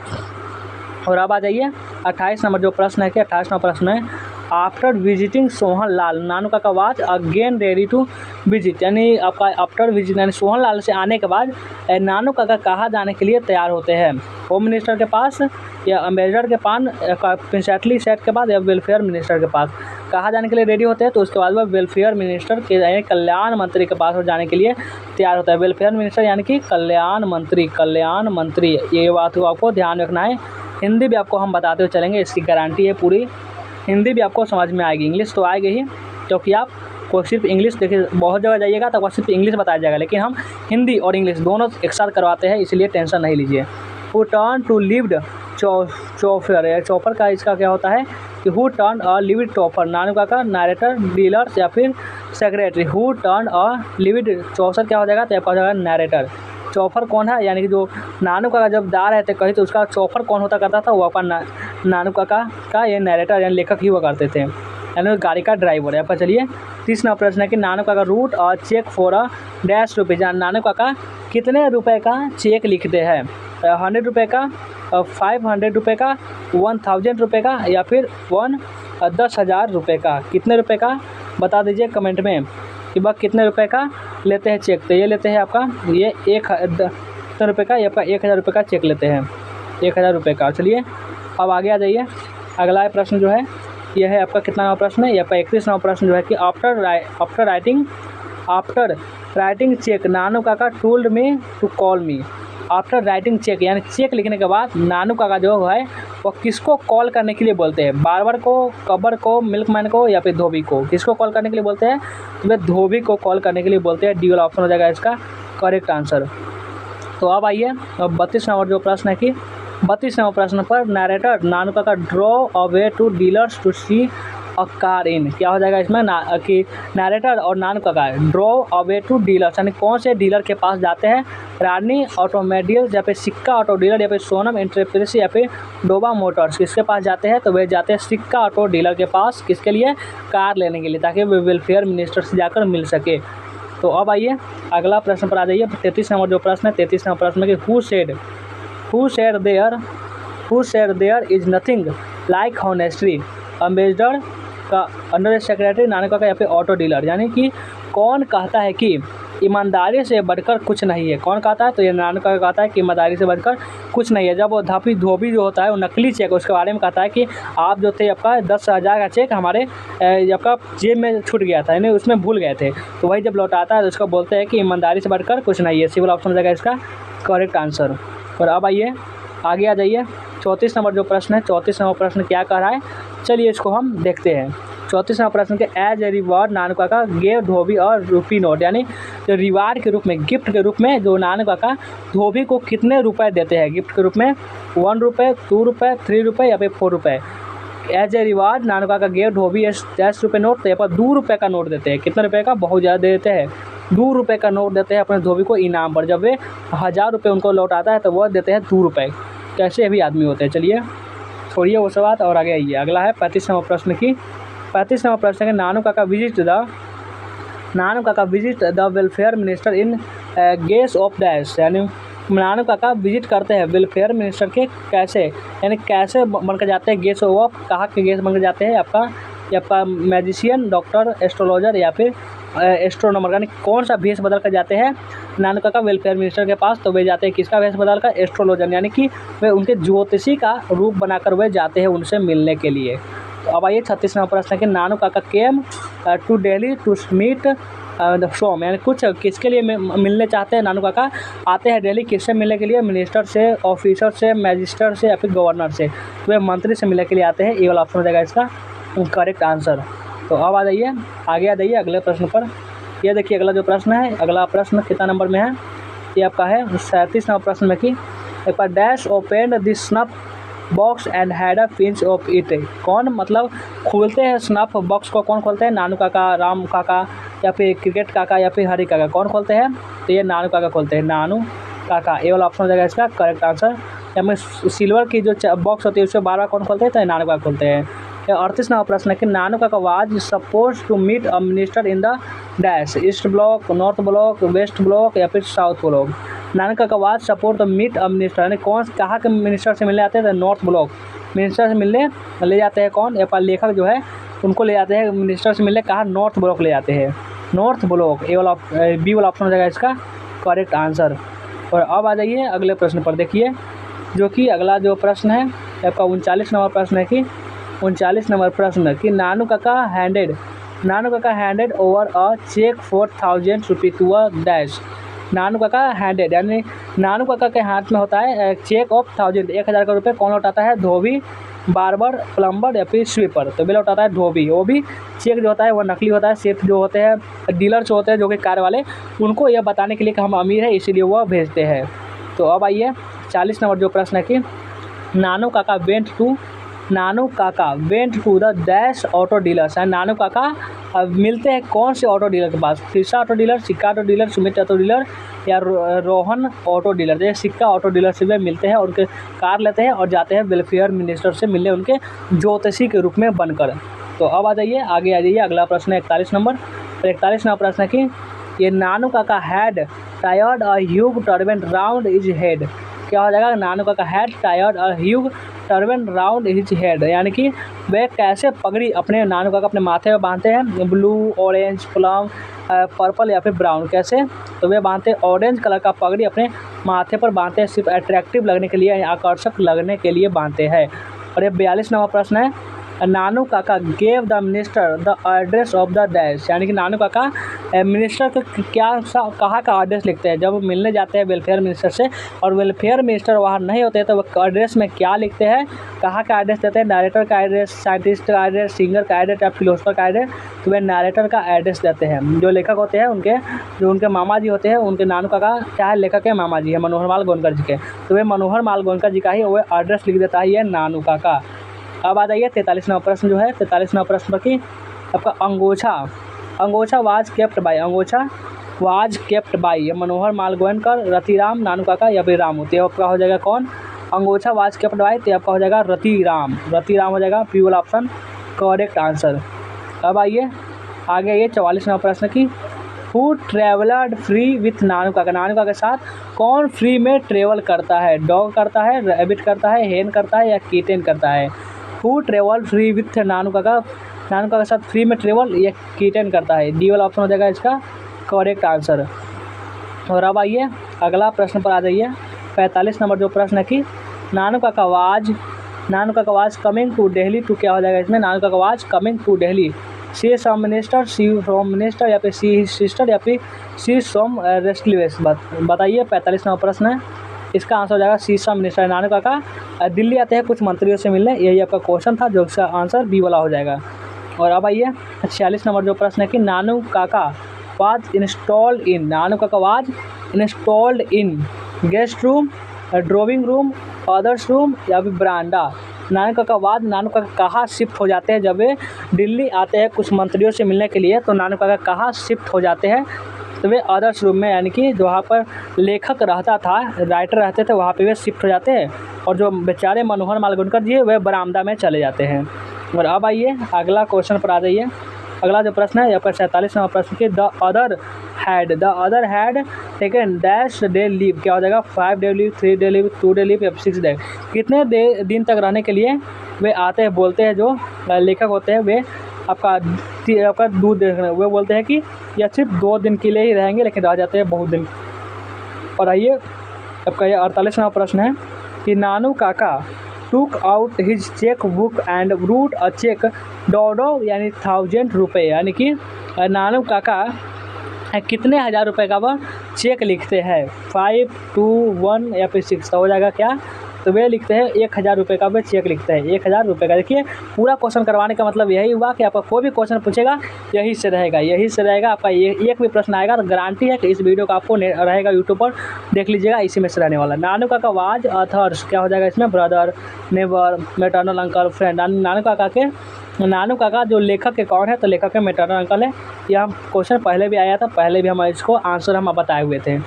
और अब आ जाइए 28 नंबर जो प्रश्न है कि 28 नंबर प्रश्न है, after visiting Sohan Lal Nanu Kaka was again ready to visit, यानी आपका आफ्टर विजिट यानी सोहन लाल से आने के बाद नानू काका कहाँ जाने के लिए तैयार होते हैं? होम मिनिस्टर के पास या अम्बेसडर के पास, प्रिंसेटली सेट के बाद या वेलफेयर मिनिस्टर के पास? कहाँ जाने के लिए रेडी होते हैं? तो उसके बाद वह वेलफेयर मिनिस्टर के यानी कल्याण मंत्री के पास जाने के लिए तैयार होता है। वेलफेयर मिनिस्टर यानी कि कल्याण मंत्री ये बात को आपको ध्यान रखना है। हिंदी भी आपको हम बताते हुए चलेंगे, इसकी गारंटी है पूरी। हिंदी भी आपको समझ में आएगी, इंग्लिश तो आएगी ही, क्योंकि आप को सिर्फ इंग्लिश देखिए बहुत जगह जाइएगा तो आपको सिर्फ इंग्लिश बताया जाएगा, लेकिन हम हिंदी और इंग्लिश दोनों एक साथ करवाते हैं, इसलिए टेंशन नहीं लीजिए। Who turn two lived chopper का इसका क्या होता है कि who turn a lived topper, Nanu Kaka, narrator, dealer या फिर secretary? Who turn a lived chaucer क्या हो जाएगा? तो आपका हो जाएगा नरेटर। चौफर कौन है, यानी कि जो नानू काका जब जा रहे थे कहीं तो उसका चौफर कौन होता करता था, वो आपका नानू काका का ये नरेटर यानी लेखक ही हुआ करते थे, यानी गाड़ी का ड्राइवर है आपका। चलिए 30वां प्रश्न है कि नानू काका रूट और cheque for a dash rupees, Nanu Kaka कितने रुपए का चेक लिखते हैं, 100 रुपये का, 500 रुपये का, 1000 रुपये का, या फिर 10,000 रुपये का। कितने रुपए का बता दीजिए कमेंट में कि वह कितने रुपए का लेते हैं चेक। तो ये लेते हैं आपका ये 1000 रुपये का, ये आपका 1000 रुपये का चेक लेते हैं, 1000 रुपये का। चलिए अब आगे आ जाइए, अगला प्रश्न जो है यह है आपका कितना प्रश्न है, ये आपका 31वां प्रश्न जो है कि after writing cheque Nanu Kaka told me to call me. After writing cheque यानी चेक लिखने के बाद नानू काका जो है वो किसको कॉल करने के लिए बोलते हैं, बार्बर को, कबर को, मिल्कमैन को, या फिर धोबी को। किसको कॉल करने के लिए बोलते हैं, तो वे धोबी को कॉल करने के लिए बोलते हैं। डी वाला ऑप्शन हो जाएगा इसका करेक्ट आंसर। तो अब आइए अब 32 नंबर जो प्रश्न है कि 32 नंबर प्रश्न पर narrator Nanu Kaka draw away to dealers to see a car in. क्या हो जाएगा इसमें कि नरेटर और नानू Kaka draw away to dealers यानी कौन से डीलर के पास जाते हैं, रानी ऑटोमोबाइल्स या फिर सिक्का ऑटो डीलर या फिर सोनम एंटरप्राइज या फिर डोबा मोटर्स, किसके पास जाते हैं, तो वे जाते हैं सिक्का ऑटो डीलर के पास। किसके लिए, कार लेने के लिए, ताकि वे वेलफेयर मिनिस्टर से जाकर मिल सके। तो अब आइए अगला प्रश्न पर आ जाइए, 33 नंबर जो प्रश्न है 33 नंबर प्रश्न में कि who said there is nothing like honesty, ambassador का अंडर सेक्रेटरी नानू काका या फिर ऑटो डीलर, यानी कि कौन कहता है कि ईमानदारी से बढ़कर कुछ नहीं है। कौन कहता है, तो ये नानू काका कहता है कि ईमानदारी से बढ़कर कुछ नहीं है। जब वो धोबी जो होता है वो नकली चेक उसके बारे में कहता है कि आप जो थे आपका 10,000 का चेक हमारे आपका जेब में छूट गया था, यानी उसमें भूल गए थे, तो वही जब लौटाता है तो उसको बोलते हैं कि ईमानदारी से बढ़कर कुछ नहीं है। सिविल ऑप्शन हो जाएगा इसका करेक्ट आंसर। और अब आइए आगे आ जाइए, 34 नंबर जो प्रश्न है 34 नंबर प्रश्न क्या कह रहा है, चलिए इसको हम देखते हैं। 34 नंबर प्रश्न के एज ए रिवार्ड नानू काका गेव धोबी और रूपी नोट, यानी जो रिवार्ड के रूप में, गिफ्ट के रूप में जो नानू काका धोबी को कितने रुपए देते हैं गिफ्ट के रूप में, 1 रुपये, 2 रुपये, 3 रुपये या फिर 4 रुपये। एज ए रिवार्ड नानू काका गेव धोबी 10 रुपये नोट, तो यहाँ पर 2 रुपये का नोट देते हैं। कितने रुपये का, बहुत ज़्यादा देते हैं, 2 रुपये का नोट देते हैं अपने धोबी को इनाम पर। जब वे 1000 रुपये उनको लौटाता है तो वह देते हैं 2 रुपये। कैसे भी आदमी होते हैं। चलिए छोड़िए वो सब बात और आगे आइए, अगला है 35 नंबर प्रश्न की 35 नंबर प्रश्न है Nanu Kaka visit the welfare minister in guess of dash, यानी नानू काका विजिट करते हैं वेलफेयर मिनिस्टर के कैसे, यानी कैसे बनकर जाते हैं, गेस ऑफ कहाँ के गेस बनकर जाते हैं, आपका मैजिशियन, डॉक्टर, एस्ट्रोलॉजर या फिर एस्ट्रोनॉमर, यानी कौन सा भेष बदल कर जाते हैं नानू काका वेलफेयर मिनिस्टर के पास, तो वे जाते हैं किसका भेष बदल कर, एस्ट्रोलॉजर, यानी कि वे उनके ज्योतिषी का रूप बनाकर वे जाते हैं उनसे मिलने के लिए। तो अब आइए 36 नंबर प्रश्न है कि Nanu Kaka came to Delhi to meet some, यानी कुछ किसके लिए मिलने चाहते हैं, नानू काका आते हैं दिल्ली किससे मिलने के लिए, मिनिस्टर से, ऑफिसर से, मैजिस्ट्रेट से या फिर गवर्नर से, तो वे मंत्री से मिलने के लिए आते हैं। ये वाला ऑप्शन हो जाएगा इसका करेक्ट आंसर। तो अब आ जाइए आगे आ जाइए अगले प्रश्न पर। यह देखिए अगला जो प्रश्न है, अगला प्रश्न कितना नंबर में है, ये आपका है 37 नंबर प्रश्न में कि एक बार dash open the snuff box and had a pinch of it, कौन मतलब खोलते हैं स्नफ बॉक्स को, कौन खोलते हैं, नानू काका, राम काका या फिर क्रिकेट काका या फिर हरी काका, कौन खोलते हैं, तो ये नानू काका खोलते हैं, नानू काका। ये वाला ऑप्शन हो जाएगा इसका करेक्ट आंसर। या में सिल्वर की जो बॉक्स होती है उससे बार बार कौन खोलते हैं, तो नानू काका खोलते हैं। 38 नंबर प्रश्न है कि Nanu Kaka was suppose to meet a minister in the dash, east block, north block, west block या फिर south block. Nanu Kaka was suppose to meet a minister, यानी कौन कहाँ के मिनिस्टर से मिलने आते हैं, तो नॉर्थ ब्लॉक मिनिस्टर से मिलने ले जाते हैं कौन, या लेखक जो है उनको ले जाते हैं मिनिस्टर से मिलने, कहाँ, नॉर्थ ब्लॉक ले जाते हैं, नॉर्थ ब्लॉक। ए वाला बी वाला ऑप्शन हो जाएगा इसका करेक्ट आंसर। और अब आ जाइए अगले प्रश्न पर, देखिए जो कि अगला जो प्रश्न है आपका 39 नंबर प्रश्न है कि 39 नंबर प्रश्न कि Nanu Kaka handed over a cheque for 1000 रुपये to a dash. Nanu Kaka handed यानी नानू काका के हाथ में होता है चेक ऑफ 1000 का रुपये, कौन लौटाता है, धोबी, बार्बर, प्लम्बर या फिर स्वीपर, तो भी लौटाता है धोबी। वो भी चेक जो होता है वो नकली होता है, सिर्फ जो होते हैं डीलर जो होते हैं जो कि कार वाले, उनको यह बताने के लिए कि हम अमीर है इसीलिए वह भेजते हैं। तो अब आइए 40 नंबर जो प्रश्न है कि Nanu Kaka went to the dash auto dealers, Nanu Kaka अब मिलते हैं कौन से ऑटो डीलर के पास, शीशा ऑटो डीलर, सिक्का auto dealer, Sumit auto dealer या रोहन ऑटो डीलर। जैसे सिक्का ऑटो डीलरशिप में मिलते हैं और उनके कार लेते हैं और जाते हैं वेलफेयर मिनिस्टर से मिलने उनके ज्योतिषी के रूप में बनकर। तो अब आ जाइए आगे आ जाइए, अगला प्रश्न है 41 नंबर। और 41 नंबर प्रश्न है कि ये नानू Kaka had tired a huge turban round his head. क्या हो जाएगा, नानू Kaka had tired a huge turban round his head, यानी कि वे कैसे पगड़ी अपने नानू काका अपने माथे में बांधते हैं, ब्लू, ऑरेंज, प्लम, पर्पल या फिर ब्राउन। कैसे, तो वे बांधते हैं ऑरेंज कलर का पगड़ी अपने माथे पर बांधते हैं, सिर्फ अट्रैक्टिव लगने के लिए, आकर्षक लगने के लिए बांधते हैं। और ये 42 नंबर प्रश्न है, नानू काका gave the minister the address of the dash, यानी कि नानू काका मिनिस्टर को कहाँ का एड्रेस लिखते हैं जब मिलने जाते हैं वेलफेयर मिनिस्टर से, और वेलफेयर मिनिस्टर वहाँ नहीं होते तो वो एड्रेस में क्या लिखते हैं, कहाँ का एड्रेस देते हैं, नारेटर का एड्रेस, साइंटिस्ट का एड्रेस, सिंगर का एड्रेस या फिलोसफर का एड्रेस। तो वे नारेटर का एड्रेस देते हैं। जो लेखक होते हैं उनके मामा जी होते हैं, उनके नानू काका चाहे लेखक के मामा जी है मनोहर माल गोंडकर जी के, तो वे मनोहर माल गोंडकर जी का ही वो एड्रेस लिख देता है ये नानू काका। अब आ जाइए 43 नंबर प्रश्न जो है, 43 नंबर प्रश्न पर कि आपका angochha was kept by, angochha was kept by Manohar Malgonkar, Ratiram, Nanu Kaka या फिर रामू। तो आपका हो जाएगा कौन, अंगोछा वाज केप्ट बाय, तो आपका हो जाएगा रतिराम हो जाएगा पी वाला ऑप्शन करेक्ट आंसर। अब आइए आगे आइए 44 नंबर प्रश्न की, हु ट्रेवलड फ्री विथ नानू काका, नानू काका के साथ कौन फ्री में ट्रेवल करता है, डॉग करता है, रैबिट करता है, हेन करता है या कीटेन करता है। हु ट्रेवल फ्री विथ नानू काका के साथ फ्री में ट्रेवल या कीटेन करता है, डी वाला ऑप्शन हो जाएगा इसका करेक्ट आंसर। और अब आइए अगला प्रश्न पर आ जाइए, 45 नंबर जो प्रश्न है कि Nanu Kaka was coming to Delhi to, क्या हो जाएगा इसमें, Nanu Kaka was coming to Delhi, see some minister या फिर सी सिस्टर या फिर सी सम रेस्टलिवेस। बताइए 45 नंबर प्रश्न है, इसका आंसर हो जाएगा सी सम मिनिस्टर। नानू काका दिल्ली आते हैं कुछ मंत्रियों से मिलने, यही आपका क्वेश्चन था, जो इसका आंसर बी वाला हो जाएगा। और अब आइए 46 नंबर जो प्रश्न है कि Nanu Kaka was installed in guest room, drawing room, others room या फिर बरांडा। नानू काका कहाँ शिफ्ट हो जाते हैं जब वे दिल्ली आते हैं कुछ मंत्रियों से मिलने के लिए, तो नानू काका कहाँ शिफ्ट हो जाते हैं, तो वे अदर्स रूम में, यानी कि जो वहाँ पर लेखक रहता था, राइटर रहते थे, वहाँ पे वे शिफ्ट हो जाते हैं, और जो बेचारे मनोहर माल गोंडकर जी वे बरामदा में चले जाते हैं। और अब आइए अगला क्वेश्चन पर आ जाइए, अगला जो प्रश्न है आपका 47 नंबर प्रश्न के, the other had taken dash day leave, क्या हो जाएगा, 5 day leave, 3 day leave, 2 day leave या 6 डे, कितने दिन तक रहने के लिए वे आते हैं, बोलते हैं जो लेखक होते हैं वे आपका दूध देखना, वे बोलते हैं कि यह सिर्फ 2 दिन के लिए ही रहेंगे, लेकिन रह जाते हैं बहुत दिन। और आइए आपका यह 48 नंबर प्रश्न है कि Nanu Kaka took out his cheque book and wrote a cheque डॉडो, यानी 1000 रुपये, यानी कि नानू काका कितने हज़ार रुपये का वह चेक लिखते हैं, 5, 2, 1 या फिर 6, तो हो जाएगा क्या, तो वे लिखते हैं 1000 रुपये का वे चेक लिखते हैं, 1000 रुपये का। देखिए पूरा क्वेश्चन करवाने का मतलब यही हुआ कि आपका कोई भी क्वेश्चन पूछेगा यही से रहेगा आपका, एक भी प्रश्न आएगा तो गारंटी है कि इस वीडियो का आपको रहेगा यूट्यूब पर, देख लीजिएगा, इसी में से रहने वाला। नानू काका वाज अथर्स, क्या हो जाएगा इसमें, brother, neighbour, maternal uncle, friend. Nanu Kaka जो लेखक के कौन है, तो लेखक के मैटरनल अंकल है। यह क्वेश्चन पहले भी आया था, पहले भी हम इसको आंसर हम बताए हुए थे।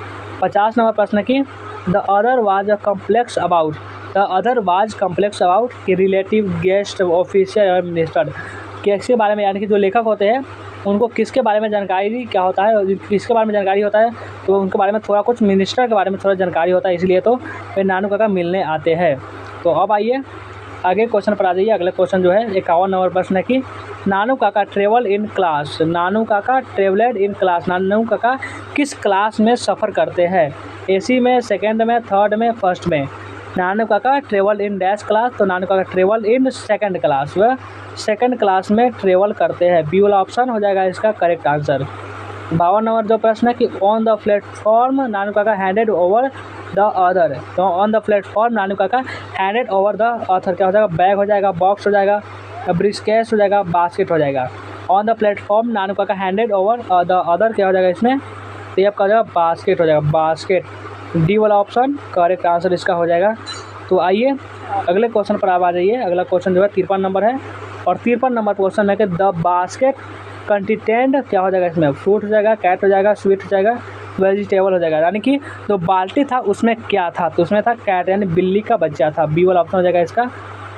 50 नंबर प्रश्न की, the other was complex about कि रिलेटिव, गेस्ट, ऑफिसर और मिनिस्टर, किसके बारे में, यानी कि जो लेखक होते हैं उनको किसके बारे में जानकारी क्या होता है, किसके बारे में जानकारी होता है, तो उनके बारे में थोड़ा कुछ, मिनिस्टर के बारे में थोड़ा जानकारी होता है, इसलिए तो वे नानू काका मिलने आते हैं। तो अब आइए आगे क्वेश्चन पर आ जाइए, अगला क्वेश्चन जो है 51 नंबर प्रश्न है कि नानू काका ट्रेवल्ड इन क्लास, नानू काका किस क्लास में सफ़र करते हैं, AC में, सेकेंड में, थर्ड में, फर्स्ट में। नानू काका ट्रेवल इन डैश क्लास, तो नानू काका ट्रेवल इन सेकंड क्लास, वह सेकंड क्लास में ट्रेवल करते हैं, बी वाला ऑप्शन हो जाएगा इसका करेक्ट आंसर। 52 नंबर जो प्रश्न है कि on the platform Nanu Kaka handed over the other, तो on the platform Nanu Kaka handed over the other, क्या हो जाएगा, बैग हो जाएगा, बॉक्स हो जाएगा, ब्रीफकेस हो जाएगा, बास्केट हो जाएगा। On the platform Nanu Kaka handed over the other, क्या हो जाएगा इसमें, तो ये आपका हो जाएगा बास्केट हो जाएगा, बास्केट, डी वाला ऑप्शन करेक्ट आंसर इसका हो जाएगा। तो आइए अगले क्वेश्चन पर आप आ जाइए, अगला क्वेश्चन जो है 53 नंबर है, और 53 नंबर क्वेश्चन है कि द बास्केट कंटिटेंट क्या हो जाएगा इसमें, फ्रूट हो जाएगा, कैट हो जाएगा, स्वीट हो जाएगा, वेजिटेबल हो जाएगा। यानी कि जो बाल्टी था उसमें क्या था, तो उसमें था कैट यानी बिल्ली का बच्चा था। बी वाला ऑप्शन हो जाएगा इसका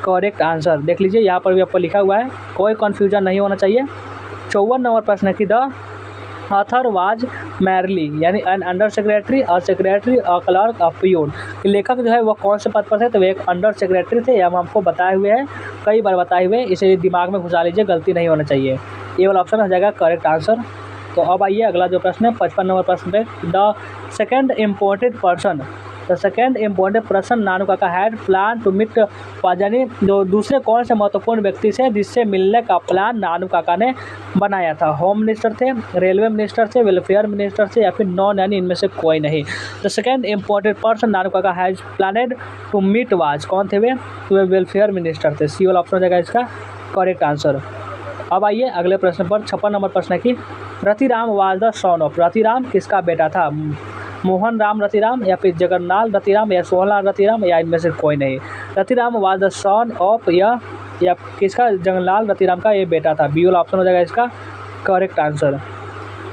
करेक्ट आंसर। देख लीजिए यहाँ पर भी आपको लिखा हुआ है, कोई कन्फ्यूजन नहीं होना चाहिए। 54 नंबर प्रश्न है कि द ऑथर वाज मैरली यानी an under secretary, a secretary, a clerk, a peon. लेखक जो है वो कौन से पद पर थे, तो वे एक अंडर सेक्रेटरी थे। हम आपको बताए हुए हैं, कई बार बताए हुए, इसे दिमाग में घुसा लीजिए, गलती नहीं होना चाहिए। ये वाला ऑप्शन हो जाएगा करेक्ट आंसर। तो अब आइए अगला जो प्रश्न है 55 नंबर प्रश्न पे, the second imported person, the second imported person Nanu Kaka had plan to meet, यानी जो दूसरे कौन से महत्वपूर्ण व्यक्ति से जिससे मिलने का प्लान नानू काका ने बनाया था। होम मिनिस्टर थे, रेलवे मिनिस्टर थे, वेलफेयर मिनिस्टर थे या फिर नॉन, यानी इनमें से कोई नहीं। The second imported person Nanu काका हैज प्लानेड टू मीट वाज, कौन थे वे, तो वे वेलफेयर मिनिस्टर थे। सी वाला ऑप्शन हो जाएगा इसका करेक्ट आंसर। अब आइए अगले प्रश्न पर 56 नंबर प्रश्न है कि Ratiram was the son of, Ratiram किसका बेटा था, मोहन राम रतिराम या फिर जगन्नाथ रतिराम या सोहनलाल रतिराम या इनमें से कोई नहीं। Ratiram was the son of या किसका, जगन्नाथ रतिराम का ये बेटा था। बी वाला ऑप्शन हो जाएगा इसका करेक्ट आंसर।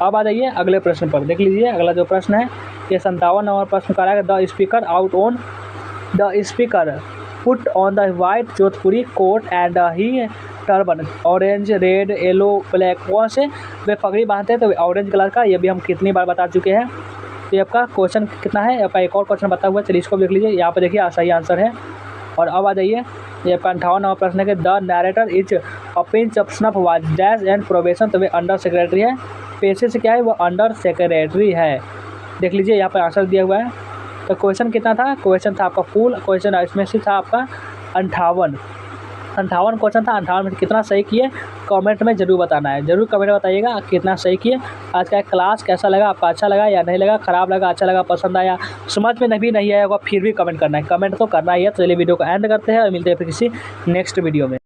अब आ जाइए अगले प्रश्न पर, देख लीजिए अगला जो प्रश्न है ये 57 नंबर प्रश्न का है, the speaker out on, the speaker put on the white Jodhpuri coat and he turban, orange, red, yellow, black, कौन से वे पगड़ी बांधते हैं, तो ऑरेंज कलर का। ये भी हम कितनी बार बता चुके हैं। तो ये आपका क्वेश्चन कितना है, आपका एक और क्वेश्चन बता हुआ है, चलिए इसको देख लीजिए। यहाँ पर देखिए सही आंसर है। और अब आ जाइए ये आपका 58 नंबर प्रश्न है कि the narrator is a pinch of snuff was dash and probation, तो वे अंडर सेक्रेटरी है। पेशे से क्या है, वो अंडर सेक्रेटरी है। देख लीजिए यहाँ पर आंसर दिया हुआ है। तो क्वेश्चन कितना था, क्वेश्चन था आपका फुल क्वेश्चन, इसमें से था आपका 58 क्वेश्चन था। 58 में कितना सही किए कमेंट में जरूर बताना है, जरूर कमेंट में बताइएगा कितना सही किए। आज का क्लास कैसा लगा आपका, अच्छा लगा या नहीं लगा, खराब लगा, अच्छा लगा, पसंद आया, समझ में नहीं आया होगा, फिर भी कमेंट करना है, कमेंट तो करना ही है। तो चलिए वीडियो को एंड करते हैं और मिलते हैं फिर किसी नेक्स्ट वीडियो में।